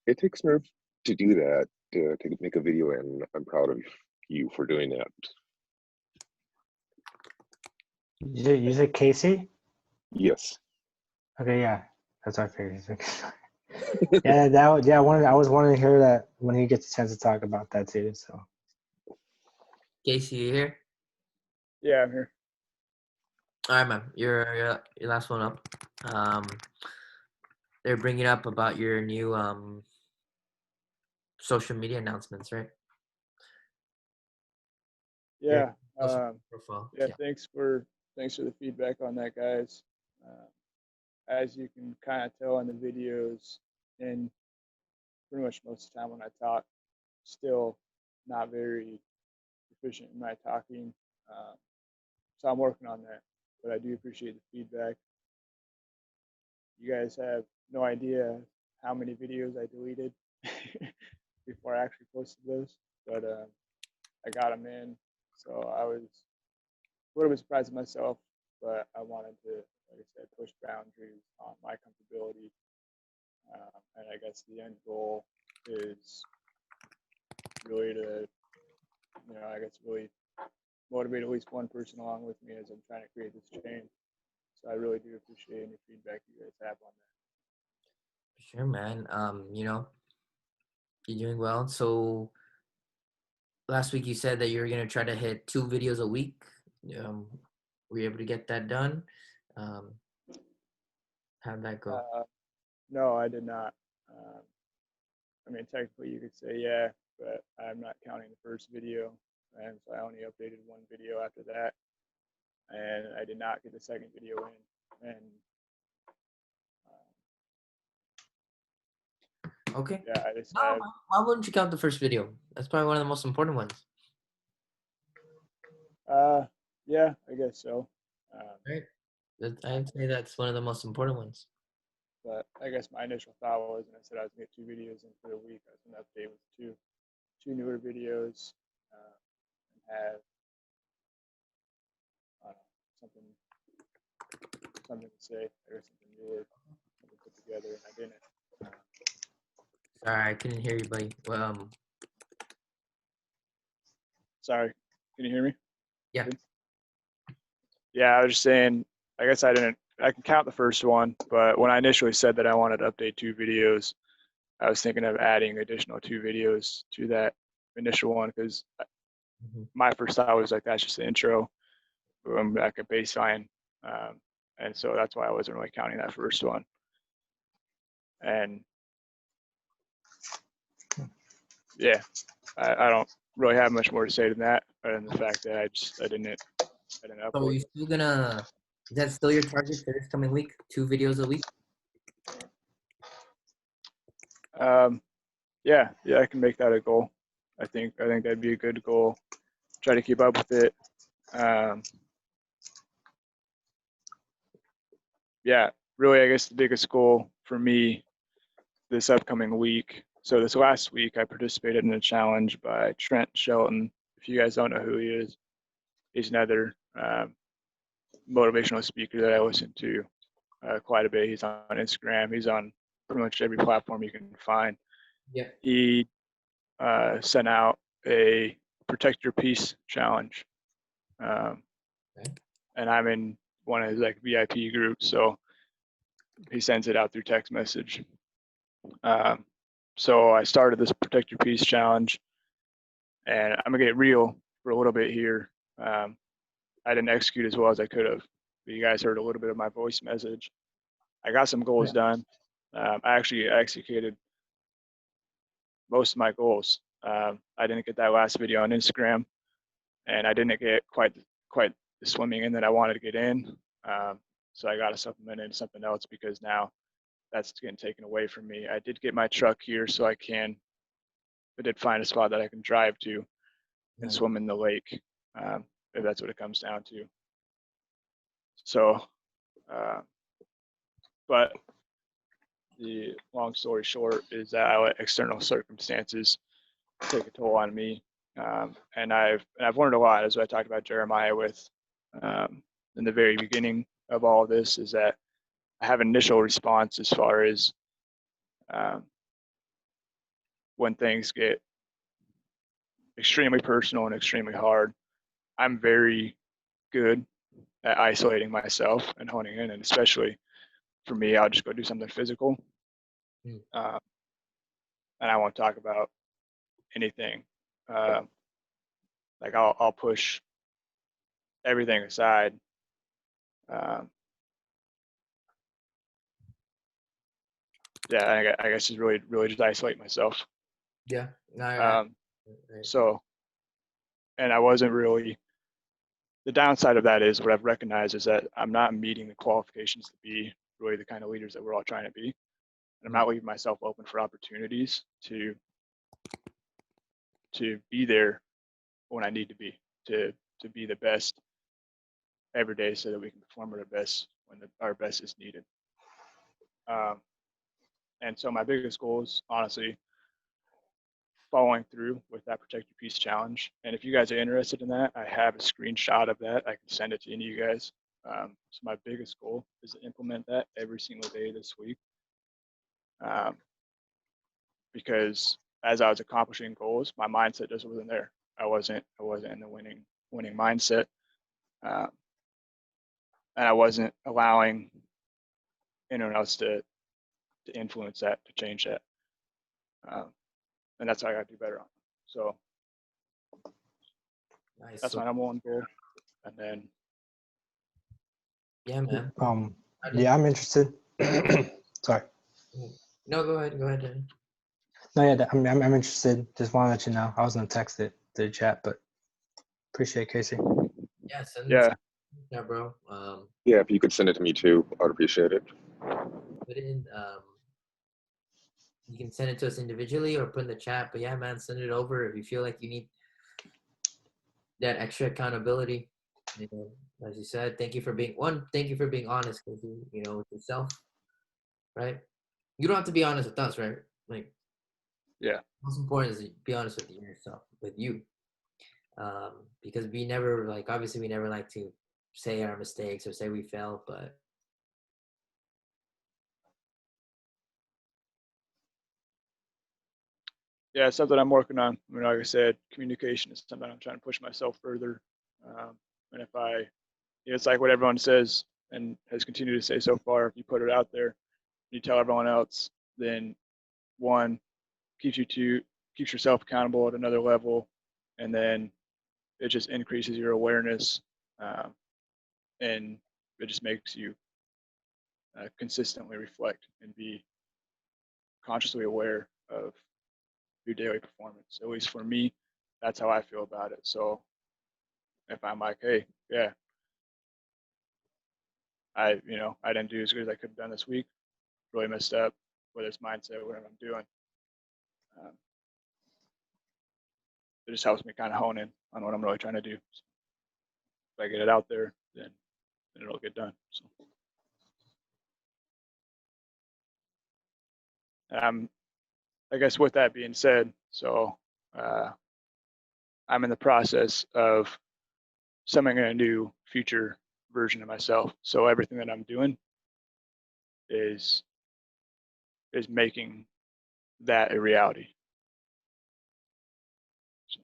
It takes nerve to do that, to make a video, and I'm proud of you for doing that. You said Casey? Yes. Okay, yeah, that's our favorite. Yeah, I was wanting to hear that when he gets a chance to talk about that too. So, Casey, you here? Yeah, I'm here. All right, man. Your last one up. They're bringing up about your new social media announcements, right? Yeah. Profile. Yeah. Thanks for the feedback on that, guys. As you can kind of tell in the videos, and pretty much most of the time when I talk, still not very proficient in my talking. So I'm working on that, but I do appreciate the feedback. You guys have no idea how many videos I deleted before I actually posted those, but I got them in. So I was a little bit surprised at myself, but I wanted to, like I said, push boundaries on my comfortability. And I guess the end goal is really to, really motivate at least one person along with me as I'm trying to create this change. So I really do appreciate any feedback you guys have on that. Sure, man. You're doing well. So last week you said that you were gonna try to hit 2 videos a week. Were you able to get that done? Um, how'd that go? No, I did not. Um, I mean, technically you could say yeah, but I'm not counting the first video, and so I only updated one video after that, and I did not get the second video in, and Okay. yeah, I just No, have. why wouldn't you count the first video? That's probably one of the most important ones. Yeah, I guess so. Right. I'd say that's one of the most important ones. But I guess my initial thought was, and I said I was gonna get 2 videos in for the week. I was gonna update with two newer videos, and have something to say or something newer, something put together, and I didn't. Sorry, I couldn't hear you, buddy. Sorry, can you hear me? Yeah. Good? Yeah, I was just saying. I guess I didn't. I can count the first one, but when I initially said that I wanted to update 2 videos, I was thinking of adding additional 2 videos to that initial one because my first thought was like that's just the intro, like a baseline, and so that's why I wasn't really counting that first one. And yeah, I don't really have much more to say than that, other than the fact that I didn't So are upload. you still gonna? Is that still your target for this coming week? 2 videos a week? Yeah, I can make that a goal. I think that'd be a good goal. Try to keep up with it. Yeah, really, I guess the biggest goal for me this upcoming week. So this last week, I participated in a challenge by Trent Shelton. If you guys don't know who he is, he's another motivational speaker that I listen to quite a bit. He's on Instagram. He's on pretty much every platform you can find. Yeah. He sent out a Protect Your Peace challenge, Okay. and I'm in one of his like VIP groups, so he sends it out through text message. So I started this Protect Your Peace challenge, and I'm gonna get real for a little bit here. I didn't execute as well as I could have, but you guys heard a little bit of my voice message. I got some goals done. I actually executed most of my goals. I didn't get that last video on Instagram, and I didn't get quite the swimming in that I wanted to get in. So I got to supplement into something else because now that's getting taken away from me. I did get my truck here, so I did find a spot that I can drive to and swim in the lake, if that's what it comes down to. So, but the long story short is that I let external circumstances take a toll on me, and I've learned a lot, as I talked about Jeremiah with in the very beginning of all of this, is that I have an initial response as far as when things get extremely personal and extremely hard. I'm very good at isolating myself and honing in, and especially for me, I'll just go do something physical, and I won't talk about anything. Like I'll push everything aside. Yeah, I guess just really just isolate myself. Yeah. So, and I wasn't really. The downside of that is what I've recognized is that I'm not meeting the qualifications to be really the kind of leaders that we're all trying to be. And I'm not leaving myself open for opportunities to be there when I need to be the best every day, so that we can perform at our best when our best is needed. And so my biggest goal is honestly following through with that Protect Your Peace challenge. And if you guys are interested in that, I have a screenshot of that. I can send it to any of you guys. So my biggest goal is to implement that every single day this week. Because as I was accomplishing goals, my mindset just wasn't there. I wasn't in the winning mindset. And I wasn't allowing anyone else to influence that, to change that. And that's what I got to do better on. So Nice. That's So, my number one goal. And then yeah, man. Yeah, I'm interested. Sorry. No, go ahead. Go ahead, Danny. No, yeah, I'm interested. Just want to let you know. I was gonna text it to the chat, but appreciate it, Casey. Yeah, send yeah, yeah, bro. Yeah, if you could send it to me too, I'd appreciate it. Put it in. You can send it to us individually or put in the chat. But yeah, man, send it over if you feel like you need that extra accountability. You know, as you said, thank you for being honest with with yourself, right? You don't have to be honest with us, right? Like, yeah, most important is to be honest with yourself, with you. Because we never obviously we never like to say our mistakes or say we failed, but yeah. It's something I'm working on. I mean, like I said, communication is something I'm trying to push myself further. And if it's like what everyone says and has continued to say so far. If you put it out there, you tell everyone else, then one keeps yourself accountable at another level, and then it just increases your awareness, and it just makes you consistently reflect and be consciously aware of your daily performance. At least for me, that's how I feel about it. So if I'm like, hey, yeah, I didn't do as good as I could have done this week, really messed up, whether it's mindset or whatever I'm doing. It just helps me kind of hone in on what I'm really trying to do. So if I get it out there, then it'll get done. So I guess with that being said, so I'm in the process of summoning a new future version of myself. So everything that I'm doing is making that a reality. So,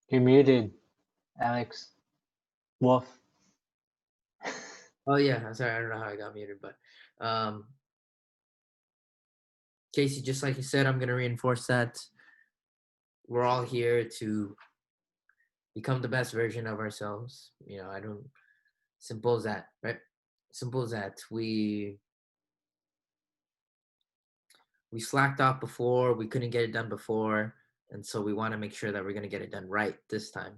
You're muted, Alex. Wolf. oh yeah, I'm sorry, I don't know how I got muted, but Casey, just like you said, I'm gonna reinforce that we're all here to become the best version of ourselves. I don't simple as that, right? Simple as that. We slacked off before, we couldn't get it done before, and so we want to make sure that we're gonna get it done right this time.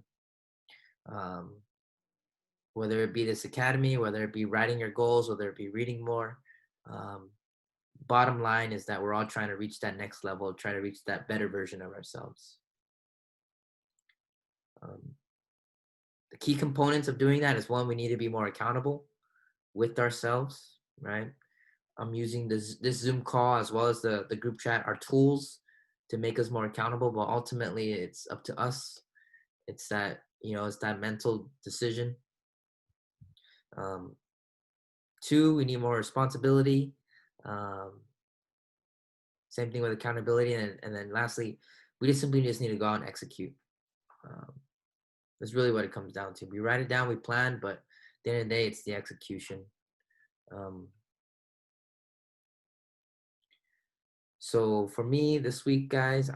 Whether it be this academy, whether it be writing your goals, whether it be reading more. Bottom line is that we're all trying to reach that next level, try to reach that better version of ourselves. The key components of doing that is, one, we need to be more accountable with ourselves, right? I'm using this Zoom call as well as the group chat, our tools to make us more accountable, but ultimately it's up to us. It's that, it's that mental decision. Two, we need more responsibility. Same thing with accountability. And then lastly, we just simply need to go out and execute. That's really what it comes down to. We write it down, we plan, but at the end of the day, it's the execution. So for me this week, guys,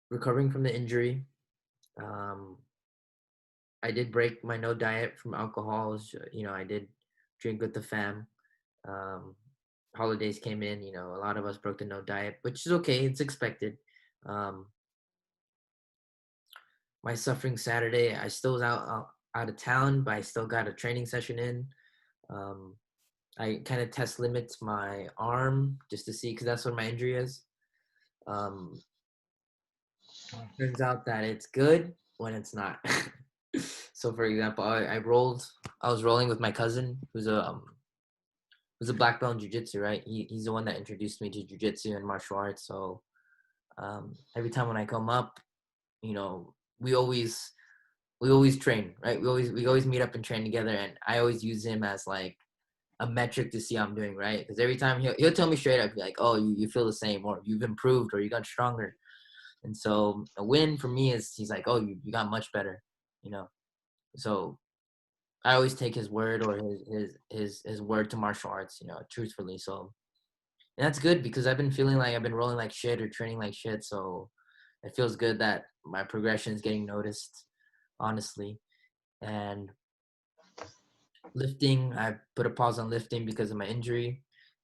recovering from the injury. I did break my no diet from alcohol. I did drink with the fam. Holidays came in, a lot of us broke the no diet, which is okay. It's expected. My suffering Saturday, I still was out of town, but I still got a training session in. I kind of test limits my arm just to see, because that's what my injury is. Turns out that it's good when it's not. So for example, I was rolling with my cousin who's a black belt in jiu-jitsu, right? He's the one that introduced me to jiu-jitsu and martial arts. So every time when I come up, we always train, right? We always meet up and train together, and I always use him as like a metric to see how I'm doing, right? Because every time he'll tell me straight up, like, oh, you feel the same, or you've improved, or you got stronger. And so a win for me is he's like, oh, you got much better, you know. So I always take his word or his word to martial arts, you know, truthfully. So and that's good because I've been feeling like I've been rolling like shit or training like shit. So it feels good that my progression is getting noticed, honestly. And lifting, I put a pause on lifting because of my injury.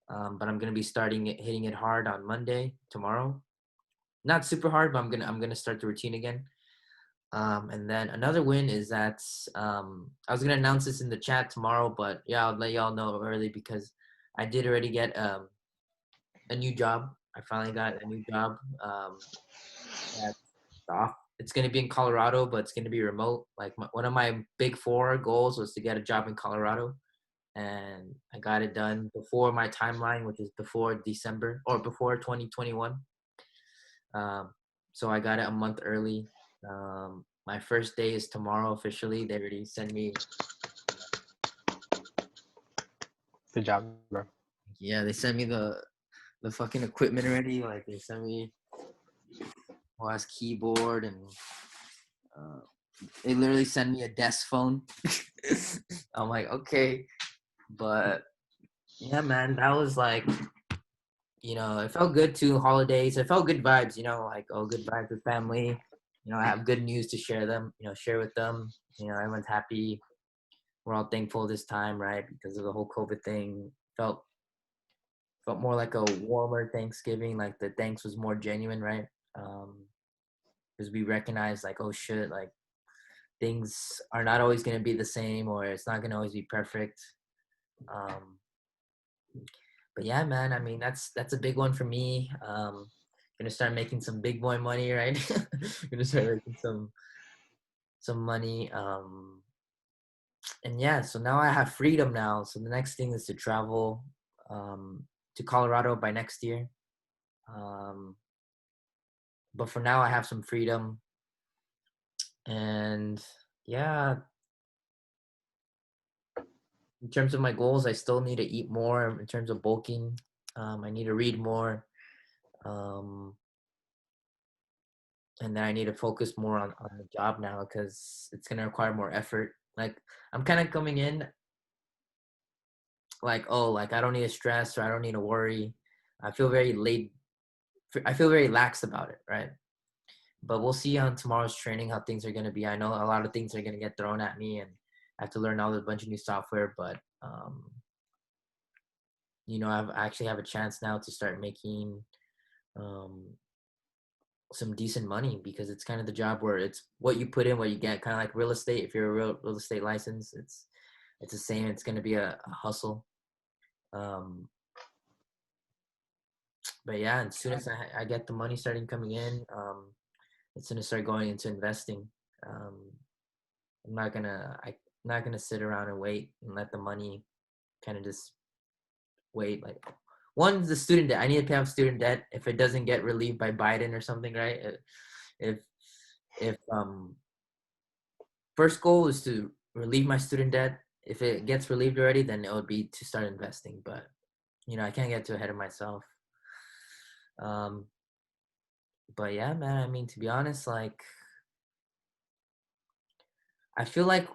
But I'm gonna be hitting it hard on Monday, tomorrow. Not super hard, but I'm gonna start the routine again. And then another win is that I was gonna announce this in the chat tomorrow, but yeah, I'll let y'all know early because I did already get a new job. I finally got a new job. That's off. It's gonna be in Colorado, but it's gonna be remote. Like one of my big 4 goals was to get a job in Colorado, and I got it done before my timeline, which is before December or before 2021. So I got it a month early. My first day is tomorrow officially. They already sent me. Good job, bro. Yeah, they sent me the fucking equipment already. Like they sent me last keyboard and they literally sent me a desk phone. I'm like, okay, but yeah, man, that was like, you know, it felt good too. Holidays, it felt good vibes. You know, like oh, good vibes with family. You know, I have good news to share them. You know, share with them. You know, everyone's happy. We're all thankful this time, right? Because of the whole COVID thing. Felt more like a warmer Thanksgiving. Like the thanks was more genuine, right? Because we recognize like, oh shit, like things are not always gonna be the same, or it's not gonna always be perfect. But yeah, man, I mean that's a big one for me. Gonna start making some big boy money, right? Gonna start making some money. And yeah, so now I have freedom now. So the next thing is to travel to Colorado by next year. But for now, I have some freedom. And yeah, in terms of my goals, I still need to eat more. In terms of bulking, I need to read more. And then I need to focus more on the job now because it's going to require more effort. Like I'm kind of coming in like, oh, like I don't need to stress or I don't need to worry. I feel very lax about it, right? But we'll see on tomorrow's training how things are going to be. I know a lot of things are going to get thrown at me and I have to learn a bunch of new software, but you know, I actually have a chance now to start making some decent money because it's kind of the job where it's what you put in, what you get, kind of like real estate. If you're a real estate license, it's the same. It's going to be a hustle. But yeah, as soon as I get the money starting coming in, it's going to start going into investing. I'm not gonna sit around and wait and let the money kind of just wait. Like one's the student debt. I need to pay off student debt if it doesn't get relieved by Biden or something, right? If first goal is to relieve my student debt. If it gets relieved already, then it would be to start investing. But you know, I can't get too ahead of myself. But yeah, man. I mean, to be honest, like I feel like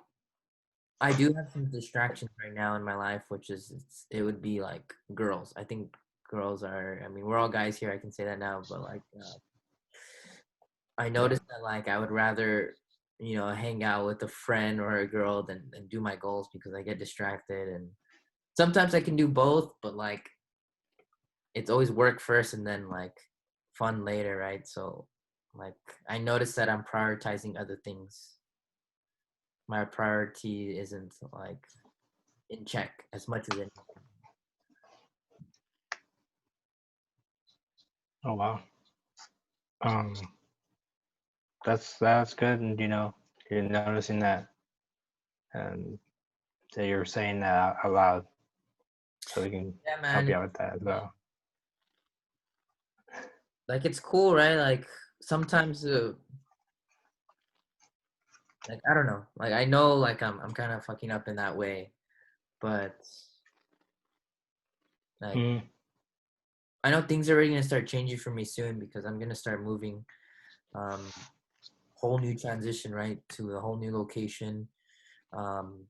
I do have some distractions right now in my life, which is it would be like girls. I think girls are. I mean, we're all guys here. I can say that now, but like, I noticed that like I would rather, you know, hang out with a friend or a girl than do my goals because I get distracted, and sometimes I can do both, but like, it's always work first and then like fun later, right? So, like, I noticed that I'm prioritizing other things. My priority isn't like in check as much as it. Oh wow. That's good, and you know, you're noticing that, and so you're saying that out loud, so we can help you out with that as well. Like it's cool, right? Like sometimes, like I don't know, like I know, like I'm kind of fucking up in that way, but Like, Mm. I know things are already gonna start changing for me soon because I'm gonna start moving. Whole new transition, right, to a whole new location, whole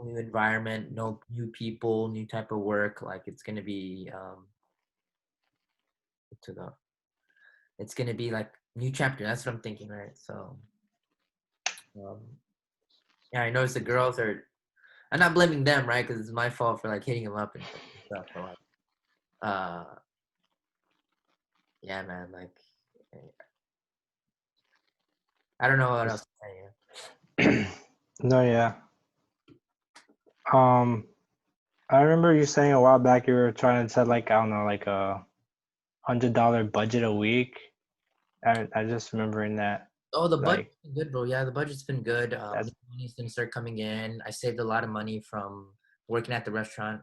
new environment, no new people, new type of work. Like it's gonna be to the it's gonna be like new chapter. That's what I'm thinking, right? So um, yeah, I noticed the girls are. I'm not blaming them, right? Because it's my fault for like hitting them up and stuff. But like, uh, yeah, man, like I don't know what else to say. No, yeah. I remember you saying a while back you were trying to set like, I don't know, like a $100 budget a week. I just remembering that. Oh, the budget's Like been good, bro. Yeah, the budget's been good. that's Money's gonna start coming in. I saved a lot of money from working at the restaurant.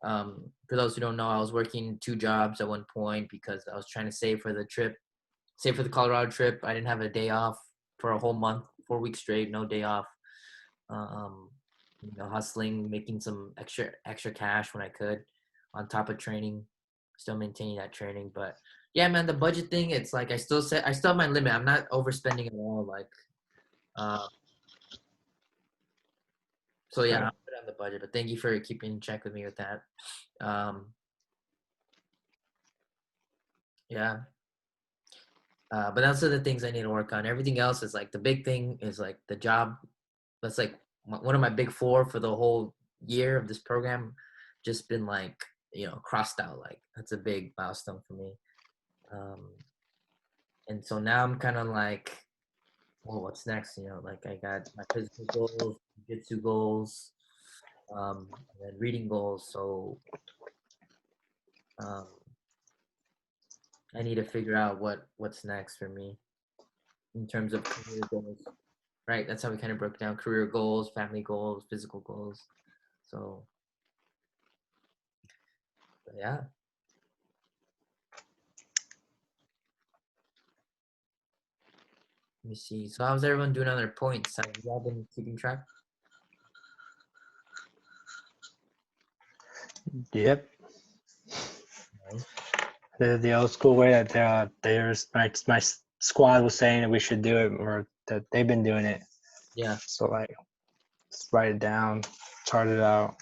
For those who don't know, I was working 2 jobs at one point because I was trying to save for the trip, save for the Colorado trip. I didn't have a day off for a whole month, 4 weeks straight, no day off. Um, hustling, making some extra cash when I could, on top of training, still maintaining that training. But yeah, man, the budget thing, it's like I still have my limit. I'm not overspending at all. Like, so yeah, okay. I'm good on the budget. But thank you for keeping in check with me with that. Yeah. But those are the things I need to work on. Everything else is like the big thing is like the job. That's like one of my big 4 for the whole year of this program. Just been like, crossed out. Like that's a big milestone for me. And so now I'm kind of like, well, what's next? Like I got my physical goals, jiu-jitsu goals, and then reading goals. So um, I need to figure out what's next for me in terms of career goals. Right, that's how we kind of broke down career goals, family goals, physical goals. So yeah. Let me see. So how's everyone doing on their points? Have you all been keeping track? Yep. Nice. The old school way that there's my squad was saying that we should do it, or that they've been doing it. Yeah. So like, just write it down, chart it out.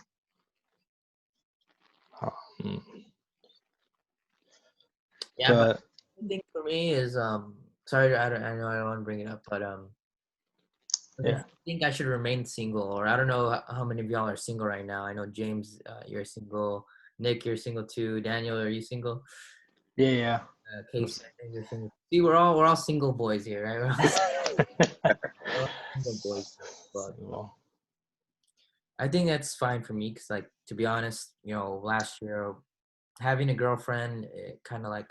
Yeah, but the thing for me is sorry, I know I don't want to bring it up, but yeah. I think I should remain single, or I don't know how many of y'all are single right now. I know James, you're single. Nick, you're single too. Daniel, are you single? Yeah. Casey, I think you're single. See, we're all single boys here, right? We're all single boys. But I think that's fine for me because, like, to be honest, last year having a girlfriend, kind of like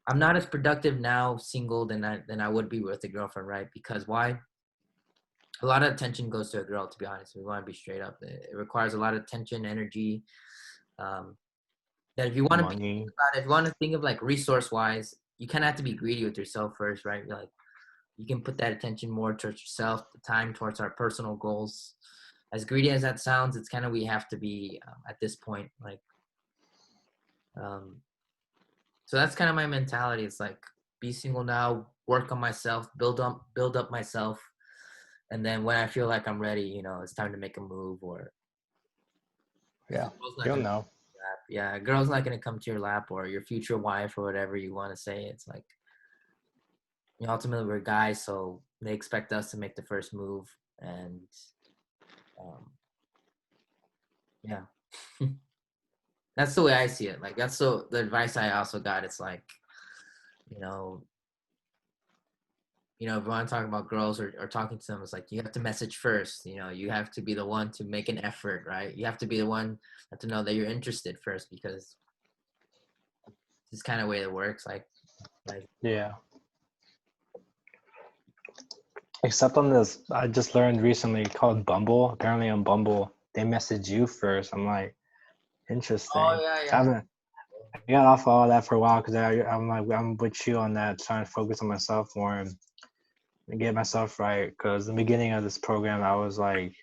I'm not as productive now single than I would be with a girlfriend, right? Because why? A lot of attention goes to a girl. To be honest, we want to be straight up. It requires a lot of attention, energy. That if you want to think about it, if you want to think of like resource wise, you kind of have to be greedy with yourself first, right? Like you can put that attention more towards yourself, the time towards our personal goals. As greedy as that sounds, it's kind of we have to be at this point. Like, so that's kind of my mentality. It's like be single now, work on myself, build up myself, and then when I feel like I'm ready, it's time to make a move. Or yeah, you'll know. Yeah, a girl's not gonna come to your lap, or your future wife, or whatever you want to say. It's like, ultimately we're guys, so they expect us to make the first move, and yeah. That's the way I see it. Like that's the advice I also got. It's like, if you want to talk about girls or talking to them, it's like you have to message first. You have to be the one to make an effort, right? You have to be the one to know that you're interested first, because it's kind of way it works. Like yeah. Except on this, I just learned recently called Bumble. Apparently on Bumble, they message you first. I'm like, interesting. Oh yeah. I got off all that for a while because I'm like, I'm with you on that, trying to focus on myself more and get myself right. Because in the beginning of this program, I was like,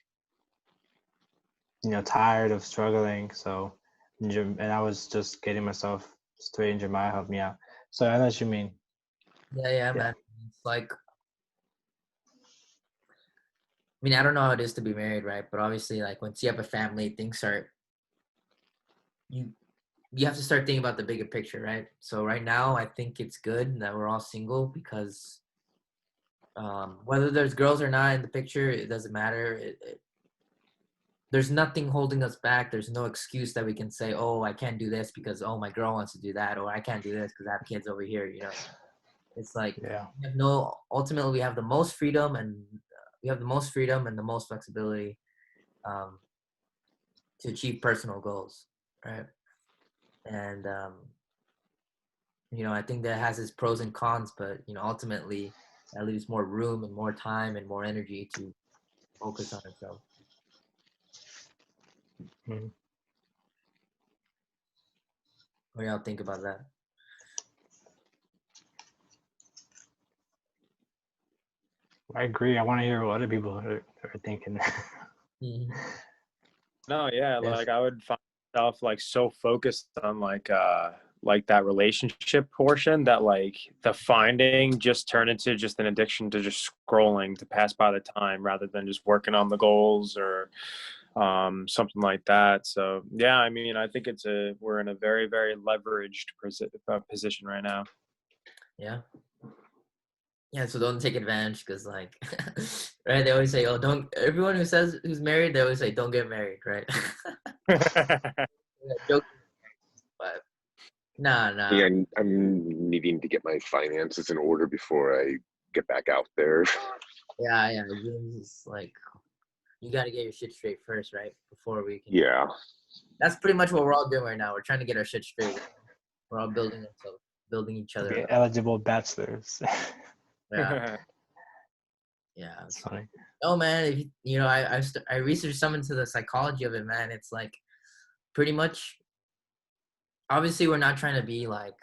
tired of struggling. So and I was just getting myself straight, and Jermiah helped me out. So I know what you mean. Yeah, man. It's like, I mean, I don't know how it is to be married, right? But obviously, like once you have a family, things are you have to start thinking about the bigger picture, right? So right now, I think it's good that we're all single because whether there's girls or not in the picture, it doesn't matter. There's nothing holding us back. There's no excuse that we can say, oh, I can't do this because, oh, my girl wants to do that, or I can't do this because I have kids over here, you know? It's like, Yeah. ultimately we have the most freedom and the most flexibility to achieve personal goals, right? And, I think that has its pros and cons, but, ultimately that leaves more room and more time and more energy to focus on itself. Mm-hmm. What do y'all think about that? I agree. I want to hear what other people are thinking. Mm-hmm. No, yeah, Yes. like I would find myself like so focused on like that relationship portion that like the finding just turned into just an addiction to just scrolling to pass by the time rather than just working on the goals or something like that. So yeah, I mean, I think we're in a very, very leveraged position right now. Yeah. Yeah, so don't take advantage because, like, right? They always say, "Oh, don't." Everyone who's married, they always say, "Don't get married," right? Joking, but nah. Yeah, I'm needing to get my finances in order before I get back out there. Yeah. It's like you got to get your shit straight first, right? Before we can. Yeah. That's pretty much what we're all doing right now. We're trying to get our shit straight. We're all building each To other be up. eligible bachelors. Yeah. That's funny. Oh man, if I researched some into the psychology of it, man. It's like pretty much. Obviously, we're not trying to be like.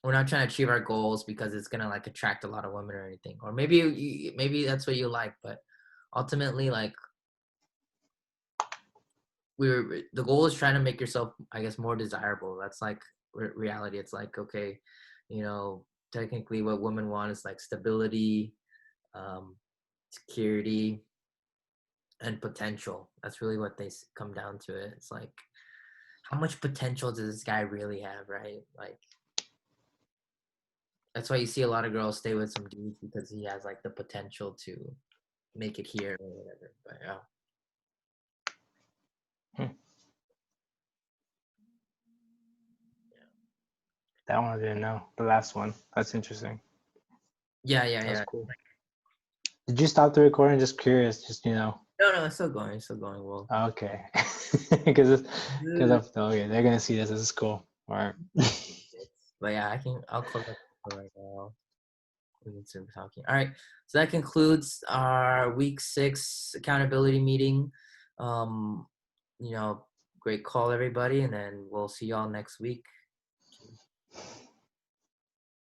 We're not trying to achieve our goals because it's gonna like attract a lot of women or anything, or maybe that's what you like, but ultimately, like the goal is trying to make yourself, I guess, more desirable. That's like reality. It's like, okay, technically what women want is like stability, security, and potential. That's really what they come down to it. It's like, how much potential does this guy really have, right? Like, that's why you see a lot of girls stay with some dudes because he has like the potential to make it here or whatever. But yeah. That one I didn't know. The last one. That's interesting. Yeah. That's cool. Did you stop the recording? Just curious. Just No, it's still going. It's still going. Well. Okay. Because okay, they're gonna see this. This is cool. All right. But yeah, I'll close up right now. We can start talking. All right. So that concludes our week 6 accountability meeting. Great call, everybody, and then we'll see y'all next week.